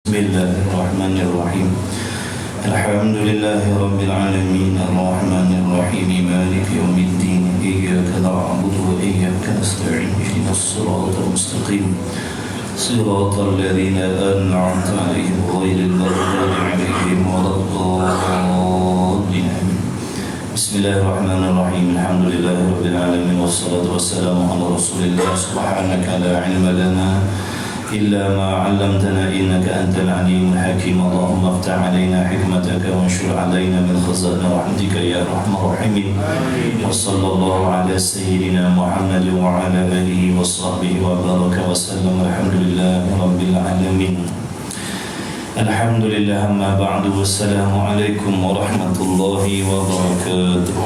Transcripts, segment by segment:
Bismillahirrahmanirrahim. Alhamdulillahi rabbil alamin, arrahmanir rahim, maliki yaumiddin. Iyyaka na'budu wa iyyaka nasta'in. Ihdinas siratal mustaqim. Siratal ladzina an'amta 'alaihim ghairil maghdubi 'alaihim waladdallin. Bismillahirrahmanirrahim. Alhamdulillahi rabbil alamin, wassalatu wassalamu ala Rasulillah. Subhanaka la 'ilma lana إلا ما علمتنا إنك أنت العليم الحكيم. اللهم افتح علينا حكمتك وانشر علينا من خزائن رحمتك يا أرحم الراحمين. وصلى الله على سيدنا محمد وعلى آله وصحبه وبارك وسلم. الحمد لله رب العالمين. الحمد لله. أما بعد، والسلام عليكم ورحمة الله وبركاته.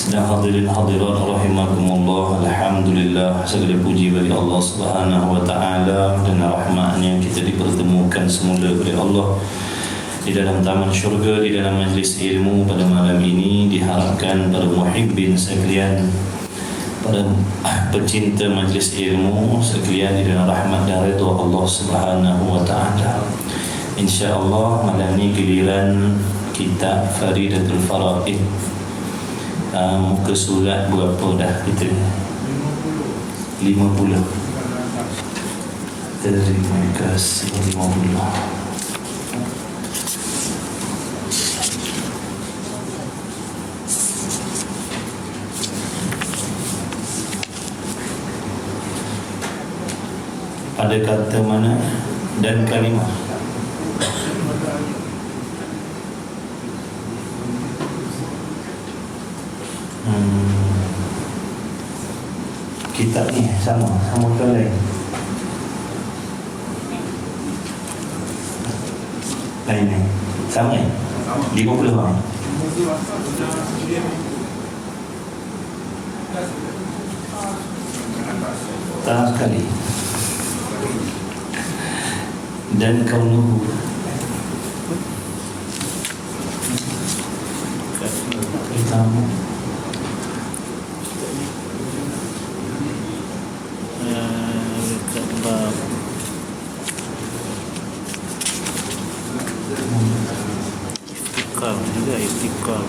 Sedang hadirin hadirat rahimakumullah, alhamdulillah, segala puji bagi Allah Subhanahu wa taala. Dengan rahmatnya kita dipertemukan semula oleh Allah di dalam taman syurga, di dalam majlis ilmu pada malam ini. Diharapkan para muhibbin sekalian, para pecinta majlis ilmu sekalian, di dalam rahmat dan redha Allah Subhanahu wa taala. Insya-Allah malam ini giliran kitab Faridatul Faraid. Muka surat berapa dah kita? 50. Terima kasih. 50. Pada kata mana dan kalimah? Kitab ni sama ke lain? Lain ni sama ni? 50 orang. Tak sekali. Dan kaunuhu pertama juga istiqal.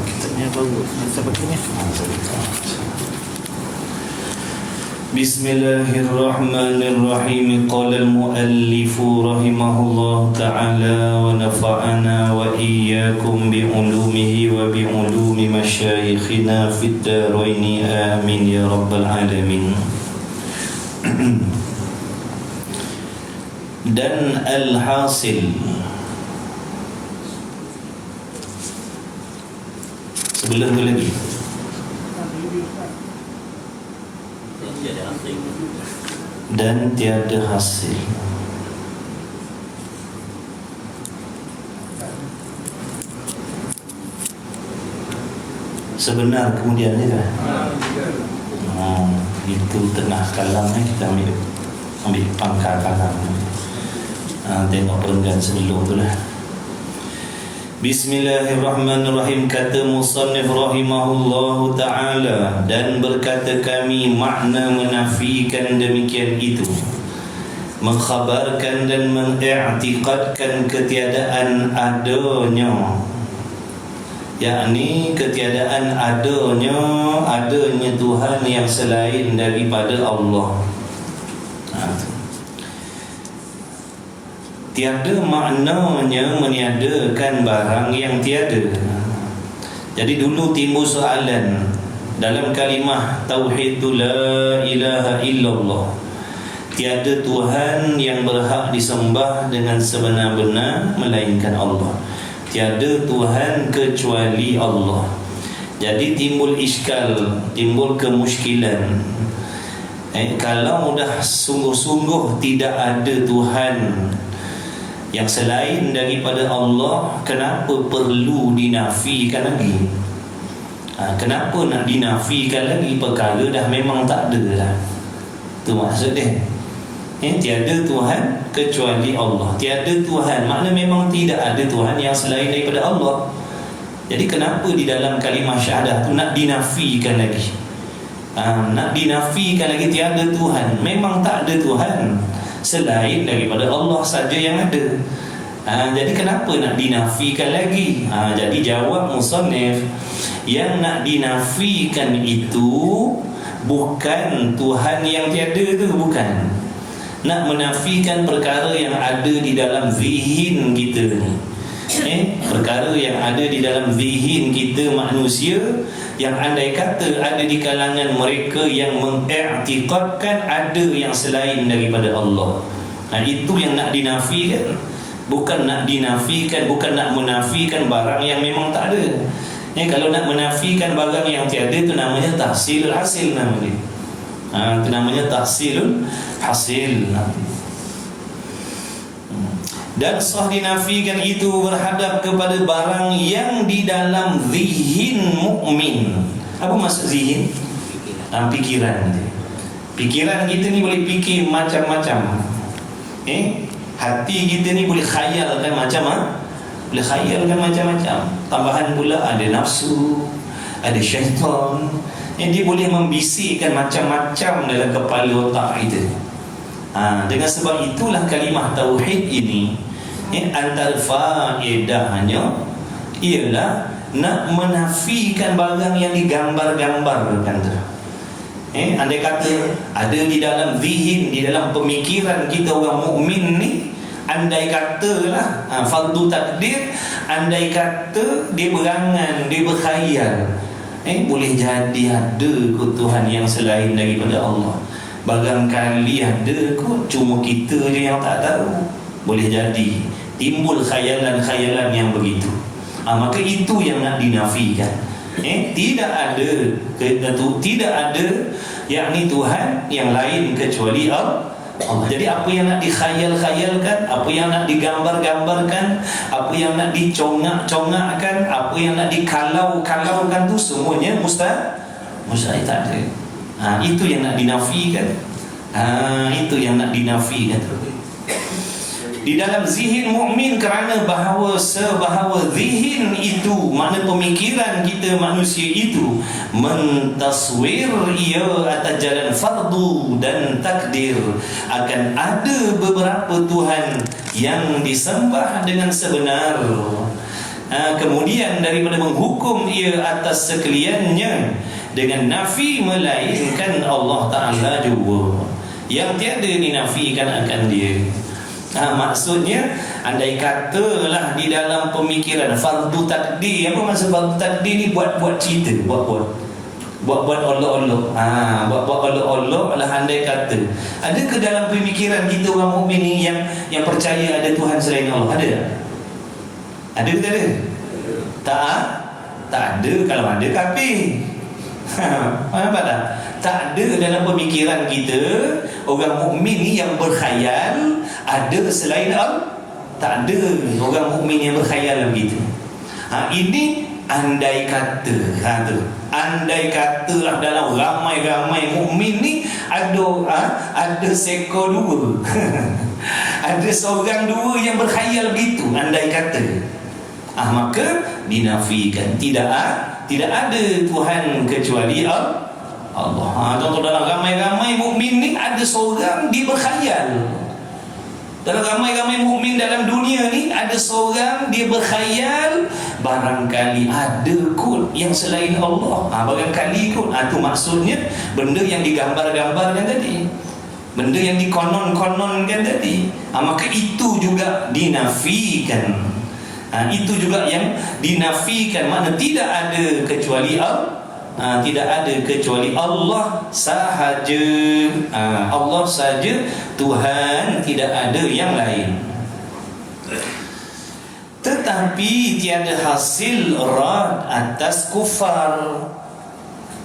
Kitabnya bagus. Masa pakainya. Bismillahirrahmanirrahim. Qala al-muallifu rahimahullah ta'ala wa nafa'ana wa iyyakum bi ulumihi wa bi ulumi masyayikhina fid darain. Amin ya rabbal alamin. Dan alhasil, sebelum tu lagi dan tiada hasil. Sebenar kemudian ni kan? Itu tengah kalam kita ambil pangkal kalam. Tengok perenggan sebelum tu lah. Bismillahirrahmanirrahim. Kata musannif rahimahullahu ta'ala, dan berkata kami, makna menafikan demikian itu, mengkhabarkan dan mengiktikadkan ketiadaan adanya, yakni ketiadaan adanya Tuhan yang selain daripada Allah. Tiada maknanya meniadakan barang yang tiada. Jadi dulu timbul soalan dalam kalimah tauhid la ilaha illallah, tiada Tuhan yang berhak disembah dengan sebenar-benar melainkan Allah, tiada Tuhan kecuali Allah. Jadi timbul iskal, timbul kemuskilan. Kalau dah sungguh-sungguh tidak ada Tuhan yang selain daripada Allah, kenapa perlu dinafikan lagi? Kenapa nak dinafikan lagi? Perkara dah memang tak ada lah. Itu maksud dia. Tiada Tuhan kecuali Allah. Tiada Tuhan makna memang tidak ada Tuhan yang selain daripada Allah. Jadi kenapa di dalam kalimah syahadah tu nak dinafikan lagi? Nak dinafikan lagi tiada Tuhan. Memang tak ada Tuhan selain daripada Allah saja yang ada. Jadi kenapa nak dinafikan lagi? Jadi jawab musannif, yang nak dinafikan itu bukan Tuhan yang tiada tu, bukan. Nak menafikan perkara yang ada di dalam zihin kita ni. Perkara yang ada di dalam zihin kita manusia, yang andai kata ada di kalangan mereka yang mengiktikadkan ada yang selain daripada Allah. Itu yang nak dinafikan. Bukan nak dinafikan, bukan nak menafikan barang yang memang tak ada. Kalau nak menafikan barang yang tiada, itu namanya tahsilul hasil namanya. Itu namanya tahsilul hasil. Dan sah dinafikan itu berhadap kepada barang yang di dalam zihin mukmin. Apa maksud zihin? Pikiran. Pikiran kita ni boleh fikir macam-macam. Hati kita ni boleh khayalkan boleh khayalkan macam-macam. Tambahan pula ada nafsu, ada syaitan. Dia boleh membisikkan macam-macam dalam kepala otak kita. Dengan sebab itulah kalimah tauhid ini, antara faedahnya ialah nak menafikan barang yang digambar-gambarkan tu. Andai kata ada di dalam zihin, di dalam pemikiran kita orang mukmin ni, andai katalah fardu takdir, andai kata dia berangan, dia berkhayal, boleh jadi ada kot Tuhan yang selain daripada Allah. Barangkali ada kot, cuma kita je yang tak tahu. Boleh jadi timbul khayalan-khayalan yang begitu. Maka itu yang nak dinafikan. Tidak ada yakni Tuhan yang lain kecuali Allah. Jadi apa yang nak dikhayal-khayalkan, apa yang nak digambar-gambarkan, apa yang nak dicongak-congakkan, apa yang nak dikalau-kalaukan tu semuanya mustahil, tak ada. Itu yang nak dinafikan. Itu yang nak dinafikan. Di dalam zihin mukmin, kerana bahawa zihin itu, makna pemikiran kita manusia itu mentaswir ia atas jalan fardu dan takdir, akan ada beberapa Tuhan yang disembah dengan sebenar. Kemudian daripada menghukum ia atas sekaliannya dengan nafi, melainkan Allah Ta'ala juga yang tiada dinafikan akan dia. Maksudnya, andai katalah di dalam pemikiran fardu takdir. Apa maksud fardu takdir ni? Buat cerita, buat olok-olok. Buat olok-olok lah. Andai kata ada ke dalam pemikiran kita orang mukmin ni yang percaya ada Tuhan selain Allah? Ada tak? Ada ke tak ada? Tak ada. Kalau ada, kafir. Nampak tak? Tak ada dalam pemikiran kita orang mukmin ni yang berkhayal ada selain Allah. Tak ada orang mukmin yang berkhayal begitu. Ini andai kata, andai katalah dalam ramai-ramai mukmin ni ada seekor dua ada seorang dua yang berkhayal begitu, andai kata, maka dinafikan. Tidak ada Tuhan kecuali Allah. Contoh dalam ramai-ramai mukmin ni ada seorang dia berkhayal. Dalam ramai-ramai mukmin dalam dunia ni ada seorang dia berkhayal, barangkali ada kot yang selain Allah. Barangkali kot. Itu maksudnya benda yang digambar-gambarkan tadi, benda yang dikonon-kononkan tadi. Maka itu juga dinafikan. Itu juga yang dinafikan. Makna tidak ada kecuali Allah. Tidak ada kecuali Allah sahaja. Allah saja Tuhan, tidak ada yang lain. Tetapi tiada hasil rad atas kufar,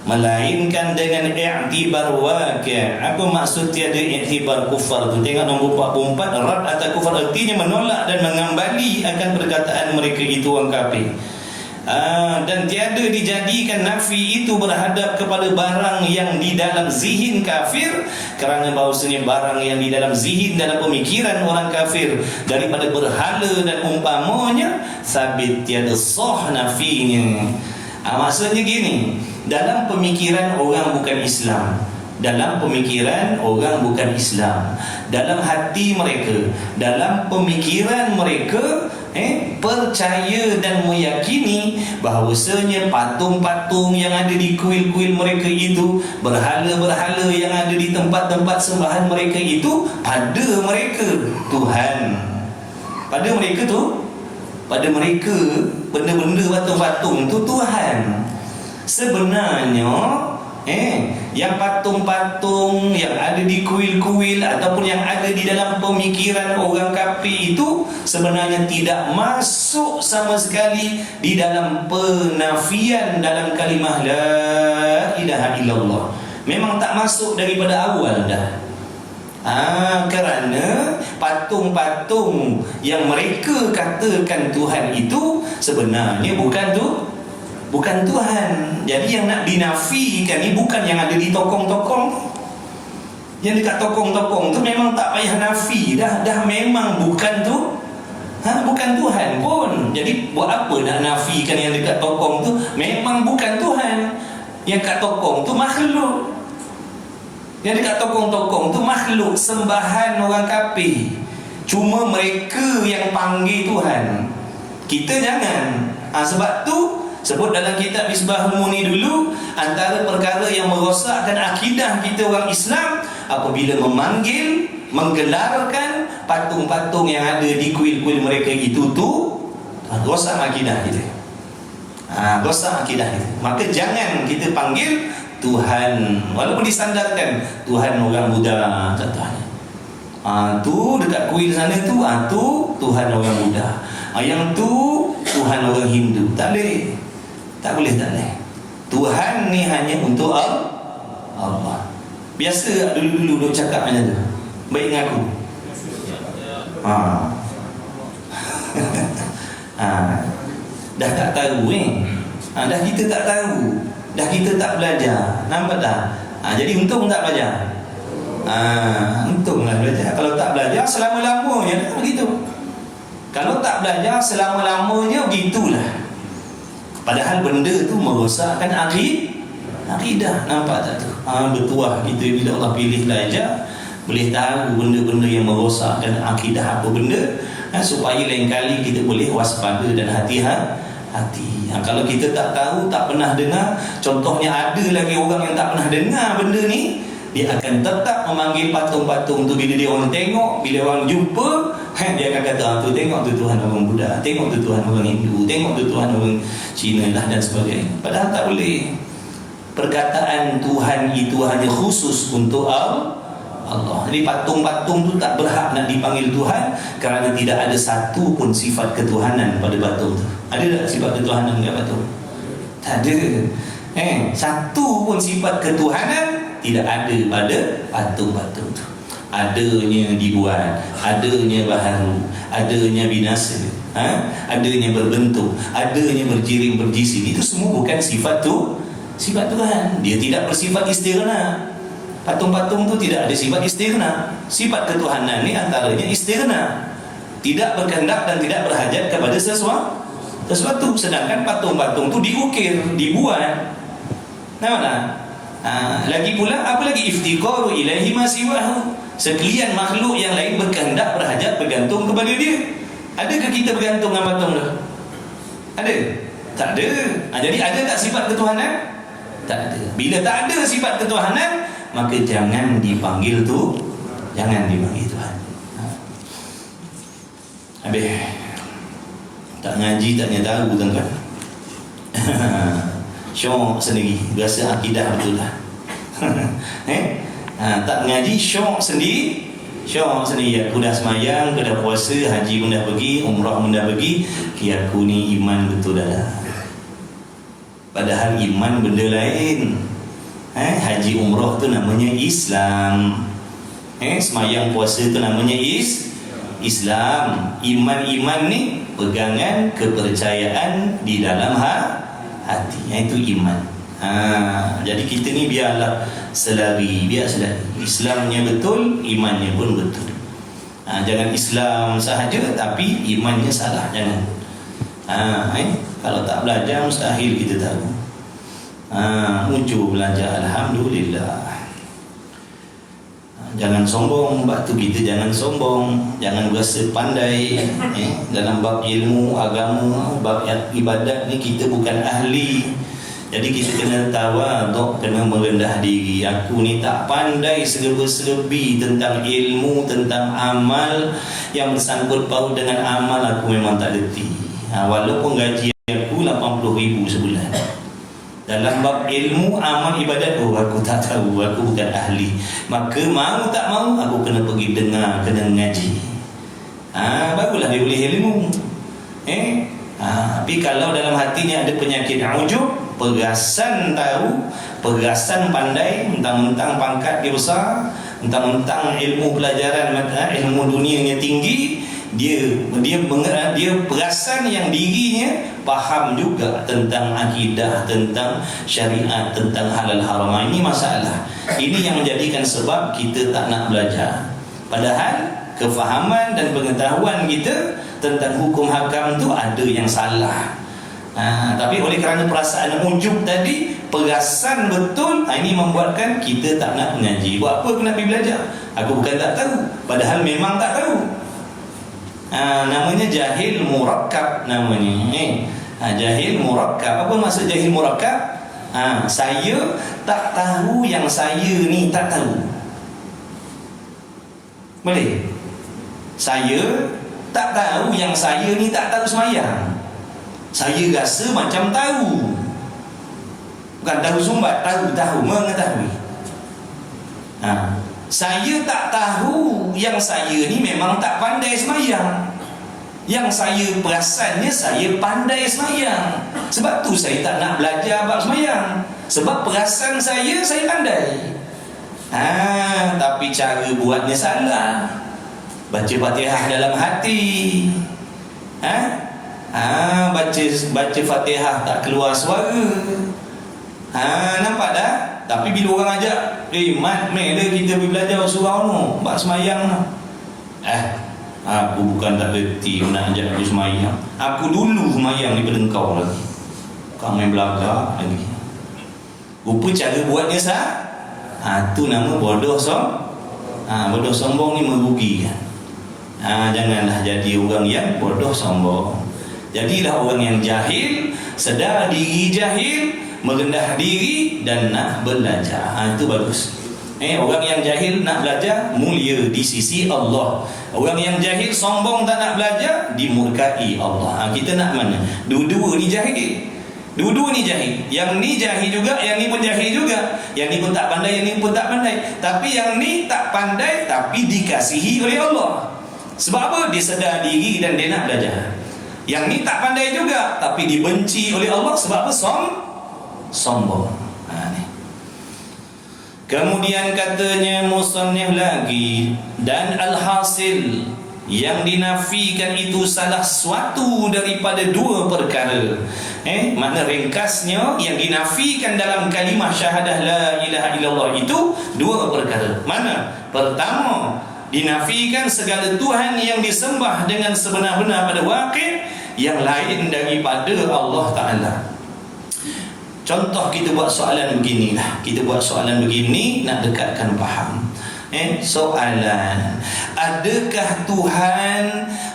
melainkan dengan i'tibar waqi'. Apa maksud tiada i'tibar kufar tu? Tengok nombor 44. Rad atas kufar artinya menolak dan mengambali akan perkataan mereka itu orang kafir. Dan tiada dijadikan nafi itu berhadap kepada barang yang di dalam zihin kafir, kerana bahawasanya barang yang di dalam zihin, dalam pemikiran orang kafir daripada berhala dan umpamanya, sabit, tiada sah nafinya. Maksudnya gini, dalam pemikiran orang bukan Islam, dalam pemikiran orang bukan Islam, dalam hati mereka, dalam pemikiran mereka, percaya dan meyakini bahawasanya patung-patung yang ada di kuil-kuil mereka itu, berhala-berhala yang ada di tempat-tempat sembahan mereka itu, pada mereka Tuhan. Pada mereka tu, pada mereka benda-benda patung-patung tu Tuhan. Sebenarnya yang patung-patung yang ada di kuil-kuil ataupun yang ada di dalam pemikiran orang kafir itu sebenarnya tidak masuk sama sekali di dalam penafian dalam kalimah la ilaha illallah. Memang tak masuk daripada awal dah. Kerana patung-patung yang mereka katakan Tuhan itu sebenarnya bukan Tuhan. Jadi yang nak dinafikan ni bukan yang ada di tokong-tokong. Yang dekat tokong-tokong tu memang tak payah nafi dah memang bukan tu. Bukan Tuhan pun. Jadi buat apa nak nafikan yang dekat tokong tu? Memang bukan Tuhan. Yang kat tokong tu makhluk. Yang dekat tokong-tokong tu makhluk sembahan orang kafir. Cuma mereka yang panggil Tuhan. Kita jangan. Sebab tu sebut dalam kitab Misbahul Munir dulu, antara perkara yang merosakkan akidah kita orang Islam apabila memanggil, menggelarkan patung-patung yang ada di kuil-kuil mereka itu tu, rosak akidah kita. Rosak akidah kita. Maka jangan kita panggil Tuhan, walaupun disandarkan Tuhan orang Buddha contohnya. Tu dekat kuil sana tu, tu Tuhan orang Buddha. Yang tu Tuhan orang Hindu. Tak boleh. Tak boleh. Tuhan ni hanya untuk Allah. Biasa dulu-dulu duk cakap macam tu. Baik dengan aku. Dah tak tahu dah kita tak tahu. Dah kita tak belajar. Nampak tak? Jadi untung tak belajar. Untunglah belajar. Kalau tak belajar selama-lamanya begitu. Kalau tak belajar selama-lamanya begitulah. Padahal benda tu merosakkan akidah. Nampak tak tu? Bertuah kita bila Allah pilih belajar, boleh tahu benda-benda yang merosakkan akidah apa benda, supaya lain kali kita boleh waspada dan hati-hati. Kalau kita tak tahu, tak pernah dengar, contohnya ada lagi orang yang tak pernah dengar benda ni, dia akan tetap memanggil patung-patung tu. Bila dia orang tengok, bila orang jumpa, dia akan kata, tu tengok tu Tuhan orang Buddha, tengok tu Tuhan orang Hindu, tengok tu Tuhan orang Cina lah dan sebagainya. Padahal tak boleh. Perkataan Tuhan itu hanya khusus untuk Allah. Jadi patung-patung tu tak berhak nak dipanggil Tuhan, kerana tidak ada satu pun sifat ketuhanan pada patung tu. Ada tak sifat ketuhanan dekat patung? Tak ada. Satu pun sifat ketuhanan tidak ada pada patung-patung tu. Adanya dibuat, adanya baharu, adanya binasa, adanya berbentuk, adanya berjirim berjisi. Itu semua bukan sifat Tuhan. Dia tidak bersifat istighna. Patung-patung tu tidak ada sifat istighna. Sifat ketuhanan ni antaranya istighna, tidak berkehendak dan tidak berhajat kepada sesuatu. Sedangkan patung-patung tu diukir, dibuat. Nampak? Lagi pula, apa lagi? Iftiqaru ilaihi ma siwahu. Sekalian makhluk yang lain berkehendak, berhajat, bergantung kepada dia. Adakah kita bergantung dengan patung tu? Ada? Tak ada. Jadi ada tak sifat ketuhanan? Tak ada. Bila tak ada sifat ketuhanan, maka jangan dipanggil Tuhan. Habis. Tak ngaji taknya tahu tuan-tuan. Syok sendiri, biasa akidah betul lah. Tak ngaji syok sendiri. Aku dah semayang, aku dah puasa, haji pun dah pergi, umrah pun dah pergi, aku ni iman betul dah. Padahal iman benda lain. Haji umrah tu namanya Islam. Semayang puasa tu namanya Islam. Iman ni pegangan kepercayaan di dalam hati. Itu iman. Jadi kita ni biarlah selari. Islamnya betul, imannya pun betul. Jangan Islam sahaja tapi imannya salah. Jangan. Kalau tak belajar mustahil kita tahu. Muncul belajar, alhamdulillah. Jangan sombong, bab tu kita jangan sombong, jangan berasa pandai dalam bab ilmu agama, bab ibadat ni kita bukan ahli. Jadi kita kena tawaduk, kena merendah diri. Aku ni tak pandai serba-serbi tentang ilmu, tentang amal yang bersangkut paut dengan amal, aku memang tak reti. Walaupun gaji aku 80,000 sebulan. Dalam bab ilmu, amal, ibadat, aku tak tahu, aku bukan ahli. Maka mau tak mau aku kena pergi dengar, kena ngaji. Barulah dia boleh ilmu. Tapi kalau dalam hatinya ada penyakit ujub, pergasan tahu, pergasan pandai, mentang-mentang pangkat dia besar, mentang-mentang ilmu pelajaran, ilmu dunianya tinggi, dia perasan yang dirinya faham juga tentang akidah, tentang syariat, tentang halal haram. Ini masalah. Ini yang menjadikan sebab kita tak nak belajar. Padahal kefahaman dan pengetahuan kita tentang hukum hakam tu ada yang salah. Tapi oleh kerana perasaan ujub tadi, perasan betul, ini membuatkan kita tak nak mengaji. Buat apa aku nak pergi belajar? Aku bukan tak tahu, padahal memang tak tahu. Namanya jahil murakkab namanya. Jahil murakkab. Apa maksud jahil murakkab? Saya tak tahu yang saya ni tak tahu. Boleh? Saya tak tahu yang saya ni tak tahu semayang. Saya rasa macam tahu. Bukan tahu sumbat, tahu mengetahui. Saya tak tahu yang saya ni memang tak pandai semayang. Yang saya perasannya saya pandai semayang. Sebab tu saya tak nak belajar bab semayang. Sebab perasan saya pandai. Tapi cara buatnya salah. Baca Fatihah dalam hati. Baca Fatihah tak keluar suara. Nampak dah? Tapi bila orang ajak, mat, mela kita pergi belajar surau tu, bab semayang tu. Aku bukan tak reti nak ajak aku semayang. Aku dulu semayang daripada engkau lagi. Kau main belagak lagi. Rupa cara buatnya sah. Tu nama bodoh bodoh sombong ni merugikan. Janganlah jadi orang yang bodoh sombong. Jadilah orang yang jahil, sedar diri jahil, merendah diri dan nak belajar. Itu bagus. Orang yang jahil nak belajar, mulia di sisi Allah. Orang yang jahil sombong tak nak belajar, dimurkai Allah. Kita nak mana? Dua-dua ni jahil. Dua-dua ni jahil. Yang ni jahil juga, yang ni pun jahil juga. Yang ni pun tak pandai, yang ni pun tak pandai. Tapi yang ni tak pandai tapi dikasihi oleh Allah. Sebab apa? Dia sedar diri dan dia nak belajar. Yang ni tak pandai juga tapi dibenci oleh Allah. Sebab apa? Sombong. Kemudian katanya musannif lagi, dan alhasil yang dinafikan itu salah suatu daripada dua perkara. Makna ringkasnya yang dinafikan dalam kalimah syahadah la ilaha illallah itu dua perkara. Mana? Pertama, dinafikan segala Tuhan yang disembah dengan sebenar-benar pada waqi' yang lain daripada Allah Ta'ala. Contoh kita buat soalan beginilah. Kita buat soalan begini nak dekatkan faham. Soalan, adakah Tuhan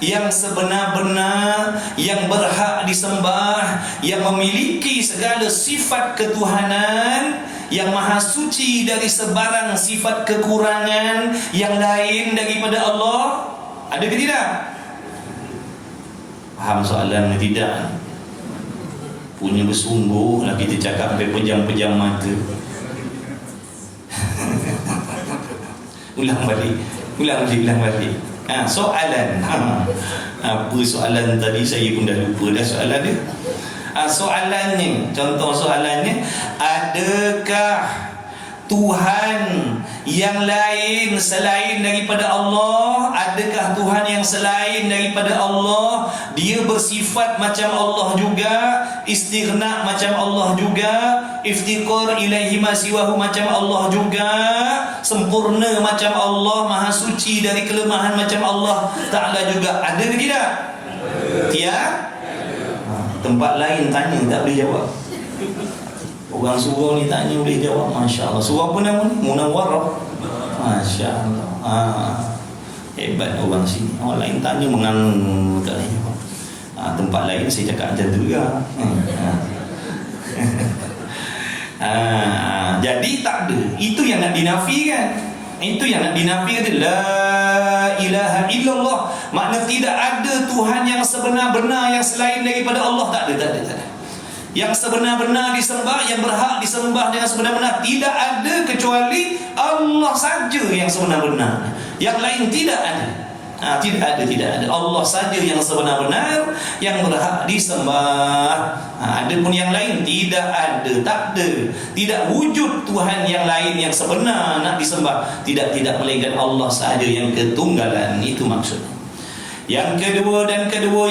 yang sebenar-benar, yang berhak disembah, yang memiliki segala sifat ketuhanan, yang maha suci dari sebarang sifat kekurangan yang lain daripada Allah? Ada ke tidak? Faham soalan ke tidak? Punya bersungguh lah kita cakap sampai pejam-pejam mata. Ulang balik. Soalan. Apa soalan tadi saya pun dah lupa dah soalan dia. Soalannya, contoh soalannya, adakah Tuhan yang lain selain daripada Allah? Adakah Tuhan yang selain daripada Allah dia bersifat macam Allah juga, istighna macam Allah juga, iftiqar ilaihi ma siwahu macam Allah juga, sempurna macam Allah, maha suci dari kelemahan macam Allah Ta'ala juga? Ada ke tidak? Tidak. Tempat lain tanya tak boleh jawab. Orang surau ni tanya boleh jawab, Masya Allah. Surau apa nama ni? Munawwarah. Masya Allah. Hebat orang sini. Orang lain tanya mengangung tak lain. Tempat lain saya cakap macam tu juga. Jadi tak ada. Itu yang nak dinafikan. Itu yang nak dinafikan. La ilaha illallah. Makna tidak ada Tuhan yang sebenar-benar yang selain daripada Allah. Tak ada. Yang sebenar-benar disembah, yang berhak disembah dengan sebenar-benar, tidak ada kecuali Allah saja yang sebenar-benar. Yang lain tidak ada. Tidak ada. Allah saja yang sebenar-benar yang berhak disembah. Adapun yang lain tidak ada, tak ada. Tidak wujud Tuhan yang lain yang sebenar nak disembah. Tidak melainkan Allah saja yang ketunggalan. Itu maksudnya. Yang kedua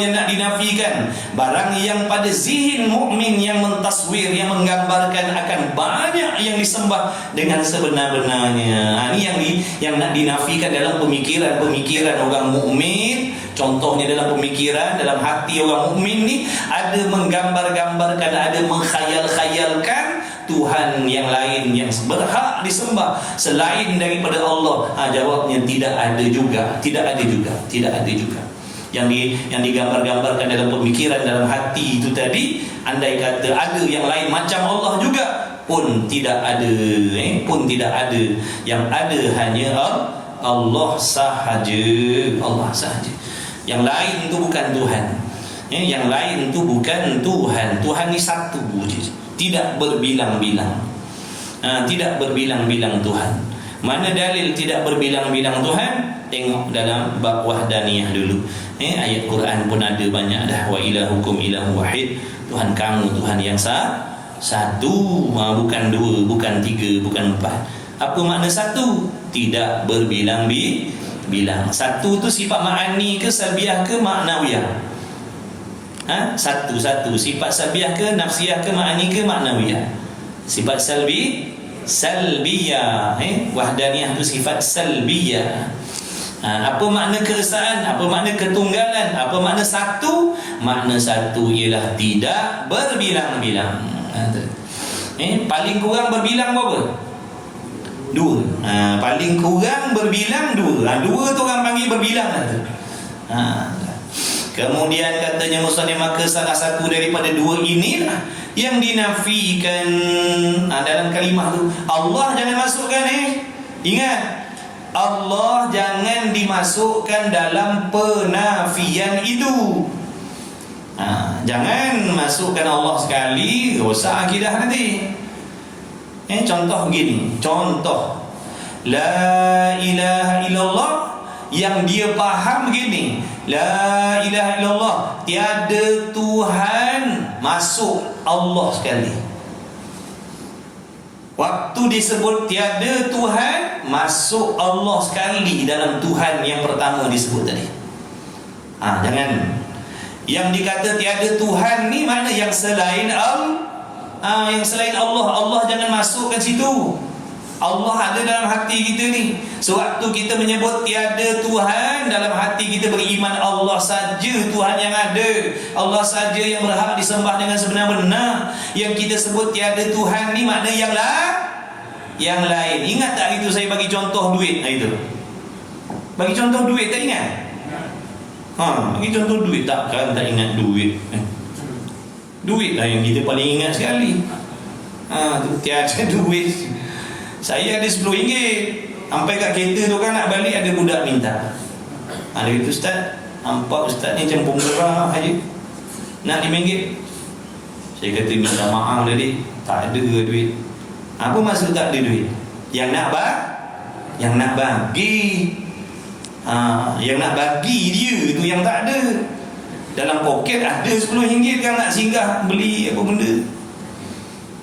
yang nak dinafikan, barang yang pada zihin mukmin yang mentaswir, yang menggambarkan akan banyak yang disembah dengan sebenar-benarnya. Ini yang nak dinafikan dalam pemikiran orang mukmin. Contohnya dalam pemikiran, dalam hati orang mukmin ni ada menggambar-gambarkan, ada mengkhayal-khayalkan Tuhan yang lain yang berhak disembah selain daripada Allah. Jawabnya tidak ada juga. Yang digambar-gambarkan dalam pemikiran, dalam hati itu tadi, andai kata ada yang lain macam Allah juga, pun tidak ada. Yang ada hanya Allah sahaja. Yang lain itu bukan Tuhan. Yang lain itu bukan Tuhan. Tuhan ni satu je. Tidak berbilang-bilang. Tidak berbilang-bilang Tuhan. Mana dalil tidak berbilang-bilang Tuhan? Tengok dalam bab wahdaniyah dulu. Ayat Quran pun ada banyak dah. Wa ilahukum ilahu wahid. Tuhan kamu Tuhan yang satu, bukan dua, bukan tiga, bukan empat. Apa makna satu? Tidak berbilang-bilang. Satu tu sifat ma'ani ke salbiah ke ma'nawiyah? Satu. Sifat salbiah ke nafsiyah ke ma'ani ke ma'nawiyah? Sifat salbiyah. Wahdaniyah tu sifat salbiyah. Apa makna keesaan? Apa makna ketunggalan? Apa makna satu? Makna satu ialah tidak berbilang-bilang. Paling kurang berbilang berapa? Dua. Paling kurang berbilang dua. Dua tu orang panggil berbilang. Kemudian katanya musannif, maka salah satu daripada dua inilah yang dinafikan dalam kalimah tu. Allah jangan masukkan ingat, Allah jangan dimasukkan dalam penafian itu. Jangan masukkan Allah sekali, rosak akidah nanti. Contoh gini, la ilaha illallah yang dia faham begini, la ilaha illallah, tiada Tuhan, masuk Allah sekali. Waktu disebut tiada Tuhan, masuk Allah sekali dalam Tuhan yang pertama disebut tadi. Jangan. Yang dikata tiada Tuhan ni mana yang selain Allah. Yang selain Allah, Allah jangan masukkan situ. Allah ada dalam hati kita ni. Sewaktu kita menyebut tiada Tuhan, dalam hati kita beriman Allah saja Tuhan yang ada, Allah saja yang berhak disembah dengan sebenar-benar. Yang kita sebut tiada Tuhan ni makna yang lain. Ingat tak itu saya bagi contoh duit? Itu bagi contoh duit, tak ingat? Bagi contoh duit, takkan tak ingat duit? Duit lah yang kita paling ingat sekali. Tiada duit. Saya ada RM10, sampai kat kereta tu kan nak balik, ada budak minta. Dia kata, Ustaz, nampak Ustaz ni macam pemurah aja, nak RM5. Saya kata, minta maaf tadi, tak ada duit. Apa maksud tak ada duit? Yang nak bagi, yang nak bagi dia tu yang tak ada. Dalam poket ada RM10 kan, nak singgah beli apa benda.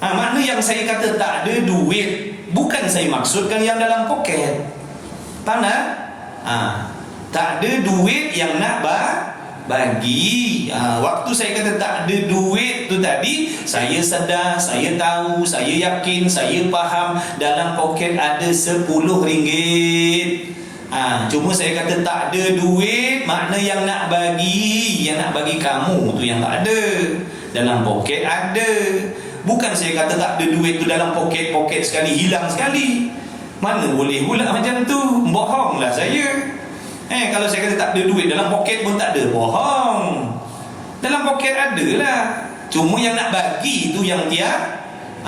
Makna yang saya kata tak ada duit, bukan saya maksudkan yang dalam poket. Faham tak? Tak ada duit yang nak bagi. Waktu saya kata tak ada duit tu tadi, saya sedar, saya tahu, saya yakin, saya faham dalam poket ada RM10. Cuma saya kata tak ada duit, makna yang nak bagi kamu tu yang tak ada. Dalam poket ada. Bukan saya kata tak ada duit tu dalam poket-poket sekali, hilang sekali. Mana boleh pula macam tu? Bohonglah saya. Kalau saya kata tak ada duit dalam poket pun tak ada, bohong. Dalam poket ada lah. Cuma yang nak bagi tu yang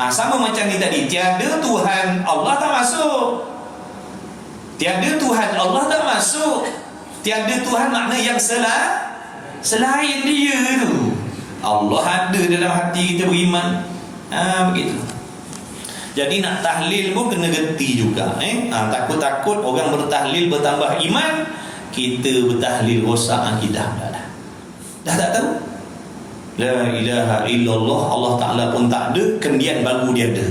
sama macam ni tadi. Tiada Tuhan, Allah tak masuk. Tiada Tuhan, Allah tak masuk. Tiada Tuhan makna yang selain dia tu. Allah ada dalam hati kita beriman. Begitu. Jadi nak tahlil pun kena gerti juga. Takut-takut orang bertahlil bertambah iman, kita bertahlil rosak akidah. Dah tak tahu. La ilaha illallah, Allah Ta'ala pun tak ada, kemudian baru dia ada.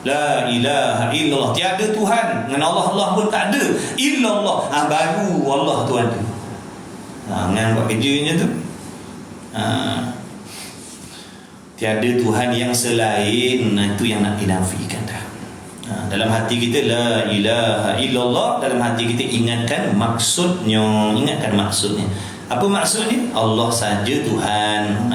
La ilaha illallah, tiada Tuhan, dengan Allah pun tak ada. Illallah, baru Allah tu ada. Dengan buat kerjanya tu. Tiada Tuhan yang selain, itu yang nak dinafikan dah. Dalam hati kita la ilaha illallah, dalam hati kita ingatkan maksudnya. Apa maksudnya? Allah saja Tuhan.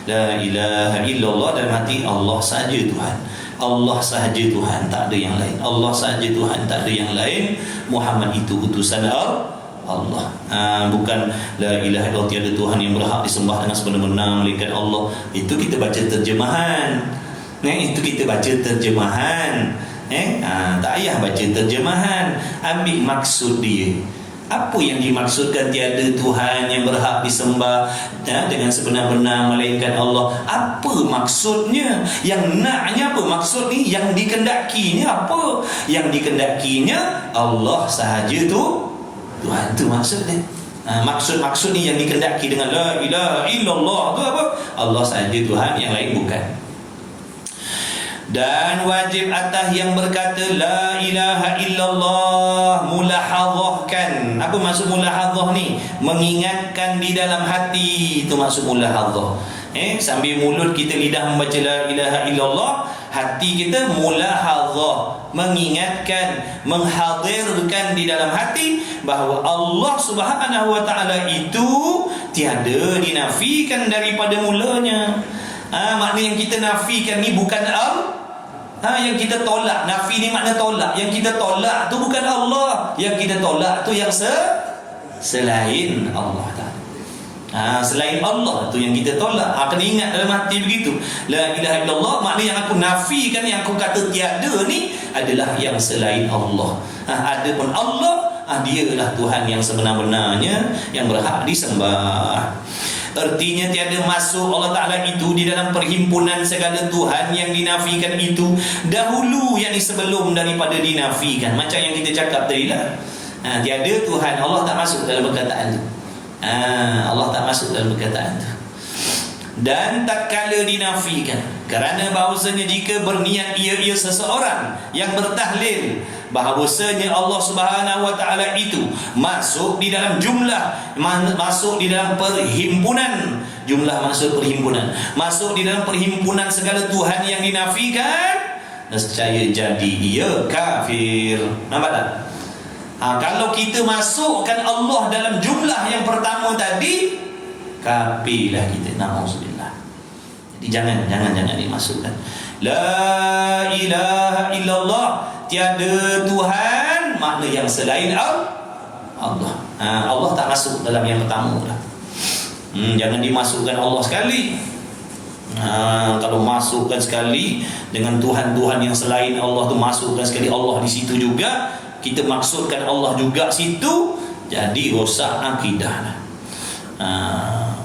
La ilaha illallah, dalam hati Allah saja Tuhan. Allah sahaja Tuhan, tak ada yang lain. Allah sahaja Tuhan, tak ada yang lain. Muhammad itu utusan Allah. Bukan la ilaha illallah, tiada Tuhan yang berhak disembah dengan sebenar-benar melainkan Allah. Itu kita baca terjemahan. Itu kita baca terjemahan. Tak payah baca terjemahan. Ambil maksud dia. Apa yang dimaksudkan tiada Tuhan yang berhak disembah dengan sebenar-benar melainkan Allah? Apa maksudnya? Yang naknya apa? Maksud ni yang dikendakinya apa? Yang dikendakinya Allah sahaja tu Tuhan, tu maksudnya. Maksud ni yang dikendaki dengan la ilaha illallah tu apa? Allah sahaja Tuhan, yang lain bukan. Dan wajib atas yang berkata la ilaha illallah mulahadhahkan. Apa maksud mulahadhah ni? Mengingatkan di dalam hati, itu maksud mulahadhah. Sambil mulut kita lidah membaca la ilaha illallah, hati kita mulahadhah, mengingatkan, menghadirkan di dalam hati bahawa Allah Subhanahu wa taala itu tiada dinafikan daripada mulanya. Makna yang kita nafikan ni bukan yang kita tolak. Nafi ni makna tolak. Yang kita tolak tu bukan Allah. Yang kita tolak tu yang selain Allah Ta'ala. Selain Allah tu yang kita tolak. Kena ingat dalam hati begitu. La ilaha illallah, makna yang aku nafikan, yang aku kata tiada ni adalah yang selain Allah. Adapun Allah, dialah Tuhan yang sebenar-benarnya, yang berhak disembah. Artinya tiada masuk Allah Ta'ala itu di dalam perhimpunan segala Tuhan yang dinafikan itu dahulu, yang sebelum daripada dinafikan. Macam yang kita cakap tadi lah. Tiada Tuhan, Allah tak masuk dalam perkataan itu. Allah tak masuk dalam perkataan itu. Dan tak kala dinafikan, kerana bahawasanya jika berniat ia seseorang yang bertahlil bahawasanya Allah Subhanahu wa taala itu masuk di dalam jumlah, masuk di dalam perhimpunan, jumlah maksud perhimpunan, masuk di dalam perhimpunan segala Tuhan yang dinafikan, nescaya jadi ia kafir. Nampak tak? Kalau kita masukkan Allah dalam jumlah yang pertama tadi, kafirlah kita. Na'udzubillah. Jadi jangan dimasukkan. La ilaha illallah, tiada Tuhan makna yang selain Allah. Allah tak masuk dalam yang pertama lah. Jangan dimasukkan Allah sekali. Kalau masukkan sekali dengan Tuhan-Tuhan yang selain Allah tu, masukkan sekali Allah di situ juga, kita maksudkan Allah juga situ, jadi rosak akidah,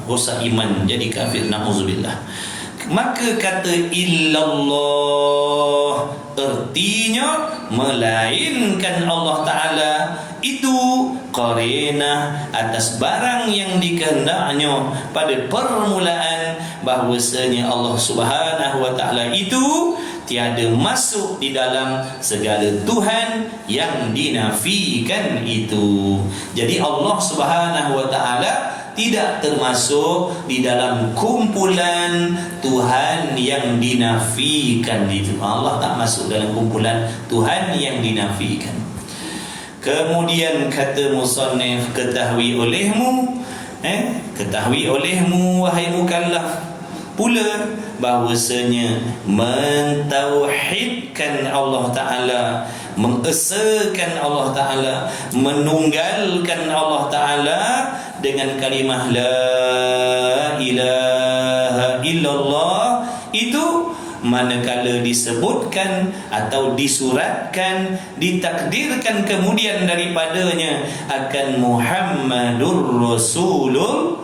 rosak iman, jadi kafir. Na'udzubillah. Maka kata illallah artinya melainkan Allah Ta'ala itu qarinah atas barang yang dikehendaknya pada permulaan, bahwasanya Allah Subhanahu wa Ta'ala itu tiada masuk di dalam segala Tuhan yang dinafikan itu. Jadi Allah Subhanahu wa Ta'ala tidak termasuk di dalam kumpulan Tuhan yang dinafikan itu. Allah tak masuk dalam kumpulan Tuhan yang dinafikan. Kemudian kata musannif, ketahui olehmu wahai mukallaf, pula bahawasanya mentauhidkan Allah Ta'ala, mengesakan Allah Ta'ala, menunggalkan Allah Ta'ala dengan kalimah la ilaha illallah, itu manakala disebutkan atau disuratkan, ditakdirkan kemudian daripadanya akan Muhammadur Rasulullah.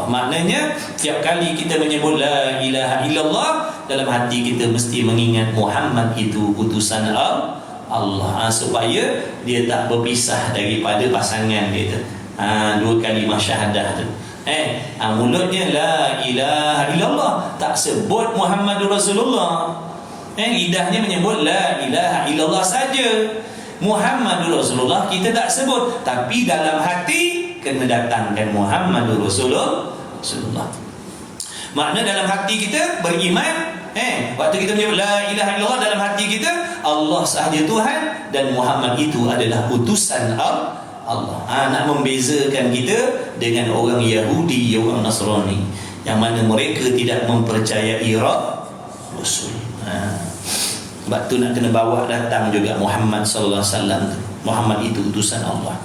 Maknanya tiap kali kita menyebut la ilaha illallah, dalam hati kita mesti mengingat Muhammad itu utusan Allah, supaya dia tak berpisah daripada pasangan dia tu. Dua kalimah syahadah tu. Mulutnya la ilaha illallah, tak sebut Muhammadur Rasulullah. Lidahnya menyebut la ilaha illallah saja. Muhammadur Rasulullah kita tak sebut, tapi dalam hati kena datangkan Muhammadur Rasulullah. Makna dalam hati kita beriman. Waktu kita menyebut la ilaha illallah, dalam hati kita Allah sahaja Tuhan dan Muhammad itu adalah utusan Allah. Nak membezakan kita dengan orang Yahudi, orang Nasrani, yang mana mereka tidak mempercayai Rasul. Sebab tu nak kena bawa datang juga Muhammad sallallahu alaihi wasallam. Muhammad itu utusan Allah.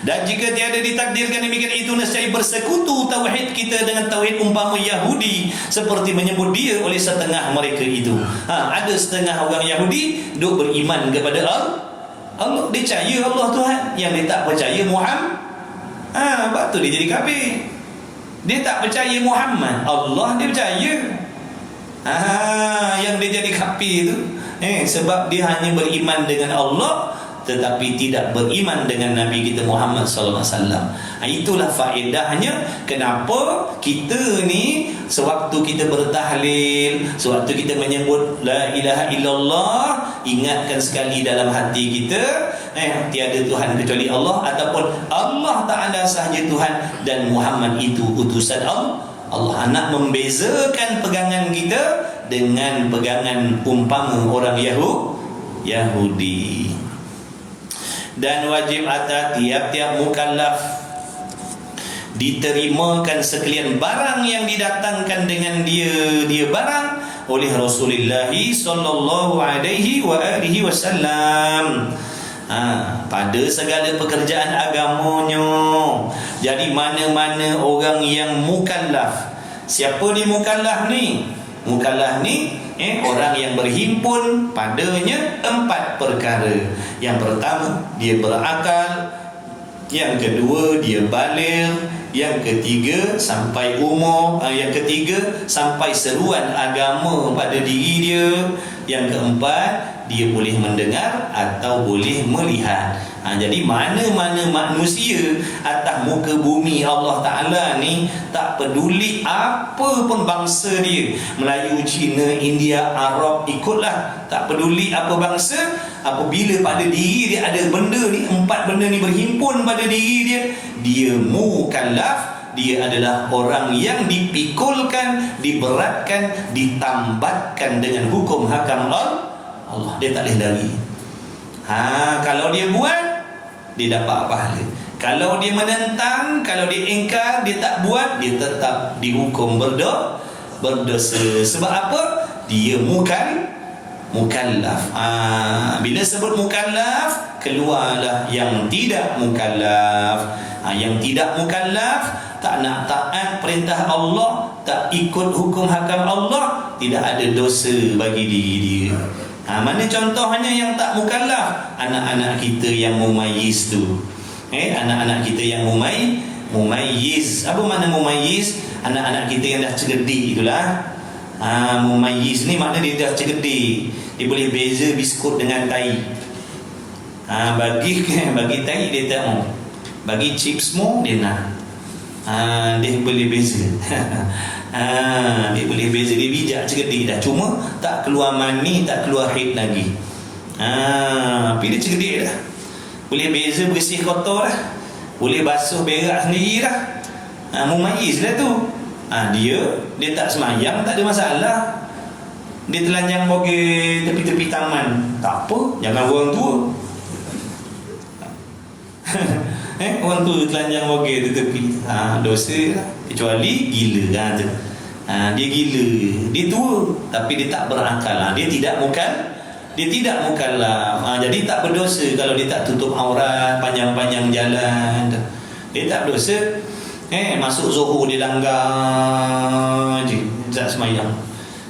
Dan jika tiada ditakdirkan demikian, itu nescaya bersekutu tauhid kita dengan tauhid umpama Yahudi, seperti menyebut dia oleh setengah mereka itu. Ada setengah orang Yahudi duk beriman kepada Allah, dia percaya Allah Tuhan, yang dia tak percaya Muhammad. Sebab tu dia jadi kafir. Dia tak percaya Muhammad, Allah dia percaya. Yang dia jadi kafir tu sebab dia hanya beriman dengan Allah, tetapi tidak beriman dengan Nabi kita Muhammad sallallahu alaihi wasallam. Itulah faedahnya kenapa kita ni sewaktu kita bertahlil, sewaktu kita menyebut la ilaha illallah, ingatkan sekali dalam hati kita tiada Tuhan kecuali Allah, ataupun Allah Ta'ala sahaja Tuhan dan Muhammad itu utusan Allah. Nak membezakan pegangan kita dengan pegangan umpama orang Yahudi. Dan wajib atas tiap-tiap mukallaf diterimakan sekalian barang yang didatangkan dengan dia barang oleh Rasulullah sallallahu alaihi wa alihi wasallam pada segala pekerjaan agamanya. Jadi mana-mana orang yang mukallaf. Siapa dia mukallaf ni? Mukallaf ni orang yang berhimpun padanya 4 perkara. Yang pertama, dia berakal. Yang kedua, dia baligh. Yang ketiga, sampai umur. Yang ketiga, sampai seruan agama pada diri dia. Yang keempat, dia boleh mendengar atau boleh melihat. Jadi mana-mana manusia atas muka bumi Allah Ta'ala ni, tak peduli apa pun bangsa dia, Melayu, Cina, India, Arab, ikutlah, tak peduli apa bangsa, apabila pada diri dia ada benda ni, 4 benda ni berhimpun pada diri dia, dia mukallaf. Dia adalah orang yang dipikulkan, diberatkan, ditambatkan dengan hukum hakam Allah. Dia tak boleh lari. Kalau dia buat, dia dapat pahala. Kalau dia menentang, kalau dia ingkar, dia tak buat, dia tetap dihukum berdosa. Sebab apa? Dia mukallaf. Bila sebut mukallaf, keluarlah yang tidak mukallaf. Yang tidak mukallaf, tak nak taat perintah Allah, tak ikut hukum hakam Allah, tidak ada dosa bagi diri dia. Mana contohnya yang tak mukallaf? Anak-anak kita yang mumayyiz tu. Anak-anak kita yang mumayyiz. Apa makna mumayyiz? Anak-anak kita yang dah cerdik itulah. Mumayyiz ni makna dia dah cerdik. Dia boleh beza biskut dengan tai. Bagi tai dia tak mau. Bagi chips mu dia nak. Dia boleh beza. Dia boleh beza. Dia bijak cerdik dah. Cuma tak keluar mani, tak keluar haid lagi. Tapi dia cerdik dah. Boleh beza bersih kotor dah. Boleh basuh berak sendiri dah. Mumayyiz dah tu. Dia tak semayang, tak ada masalah. Dia telanjang pergi tepi-tepi taman, tak apa, jangan orang tua. Orang tu telanjang pergi di tepi, dosa lah. Kecuali gila tu. Dia gila, dia tua tapi dia tak berakal. Dia tidak mukallaf. Jadi tak berdosa kalau dia tak tutup aurat panjang-panjang jalan. Dia tak berdosa. Masuk Zuhur dia langgar je, tak semayang.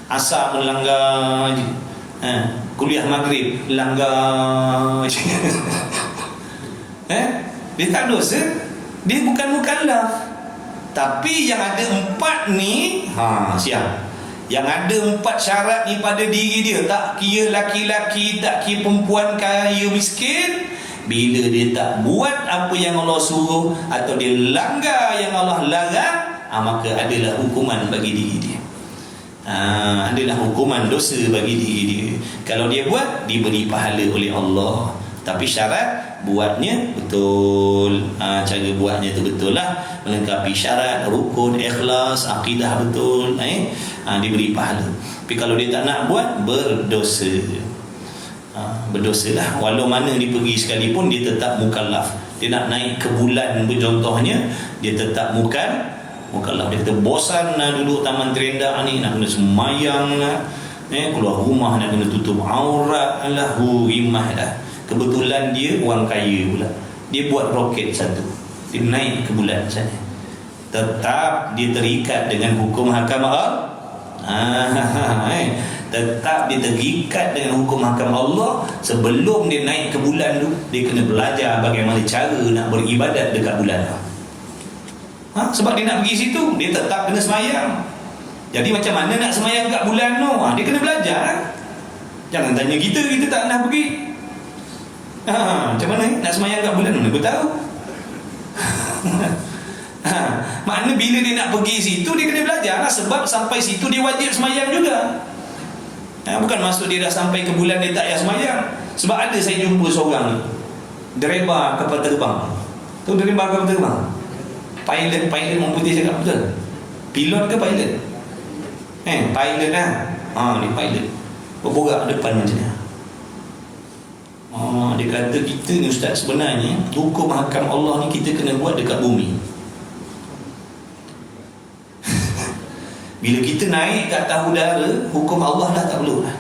Asar pun langgar je. Kuliah Maghrib langgar je. Dia tak dosa. Dia bukan mukallaf. Tapi yang ada 4 ni, siap. Yang ada 4 syarat ni pada diri dia, tak kira laki-laki, tak kira perempuan, kaya miskin, bila dia tak buat apa yang Allah suruh atau dia langgar yang Allah larang, maka adalah hukuman bagi diri dia. Adalah hukuman dosa bagi diri dia. Kalau dia buat, diberi pahala oleh Allah. Tapi syarat buatnya betul. Cara buatnya tu betul lah, melengkapi syarat, rukun, ikhlas, akidah betul, diberi pahala. Tapi kalau dia tak nak buat, berdosa. Berdosa lah. Walau mana dia pergi sekalipun, dia tetap mukallaf. Dia nak naik ke bulan contohnya, dia tetap mukallaf. Dia kata bosan lah duduk taman terendah ni, nak kena semayang lah, keluar rumah nak kena tutup aurat lah, rimah lah. Kebetulan dia orang kaya pula, dia buat roket satu, dia naik ke bulan sana. Tetap dia terikat dengan hukum hakam Allah. Tetap dia terikat dengan hukum hakam Allah. Sebelum dia naik ke bulan tu, dia kena belajar bagaimana cara nak beribadat dekat bulan tu. Sebab dia nak pergi situ, dia tetap kena semayang. Jadi macam mana nak semayang kat bulan tu? Dia kena belajar. Jangan tanya kita tak pernah pergi. Macam mana nak semayang kat bulan mana aku tahu. Maknanya bila dia nak pergi situ, dia kena belajar lah. Sebab sampai situ dia wajib semayang juga. Bukan maksud dia dah sampai ke bulan dia tak payah semayang. Sebab ada saya jumpa seorang dereba kapal terbang. Tu dereba kapal terbang, Pilot orang putih cakap betul. Pilot ke pilot? Pilot lah. Dia pilot. Berborak depan macam ni. Dia kata kita ni ustaz, sebenarnya hukum hakam Allah ni kita kena buat dekat bumi. Bila kita naik ke atas udara, hukum Allah dah tak perlu lah.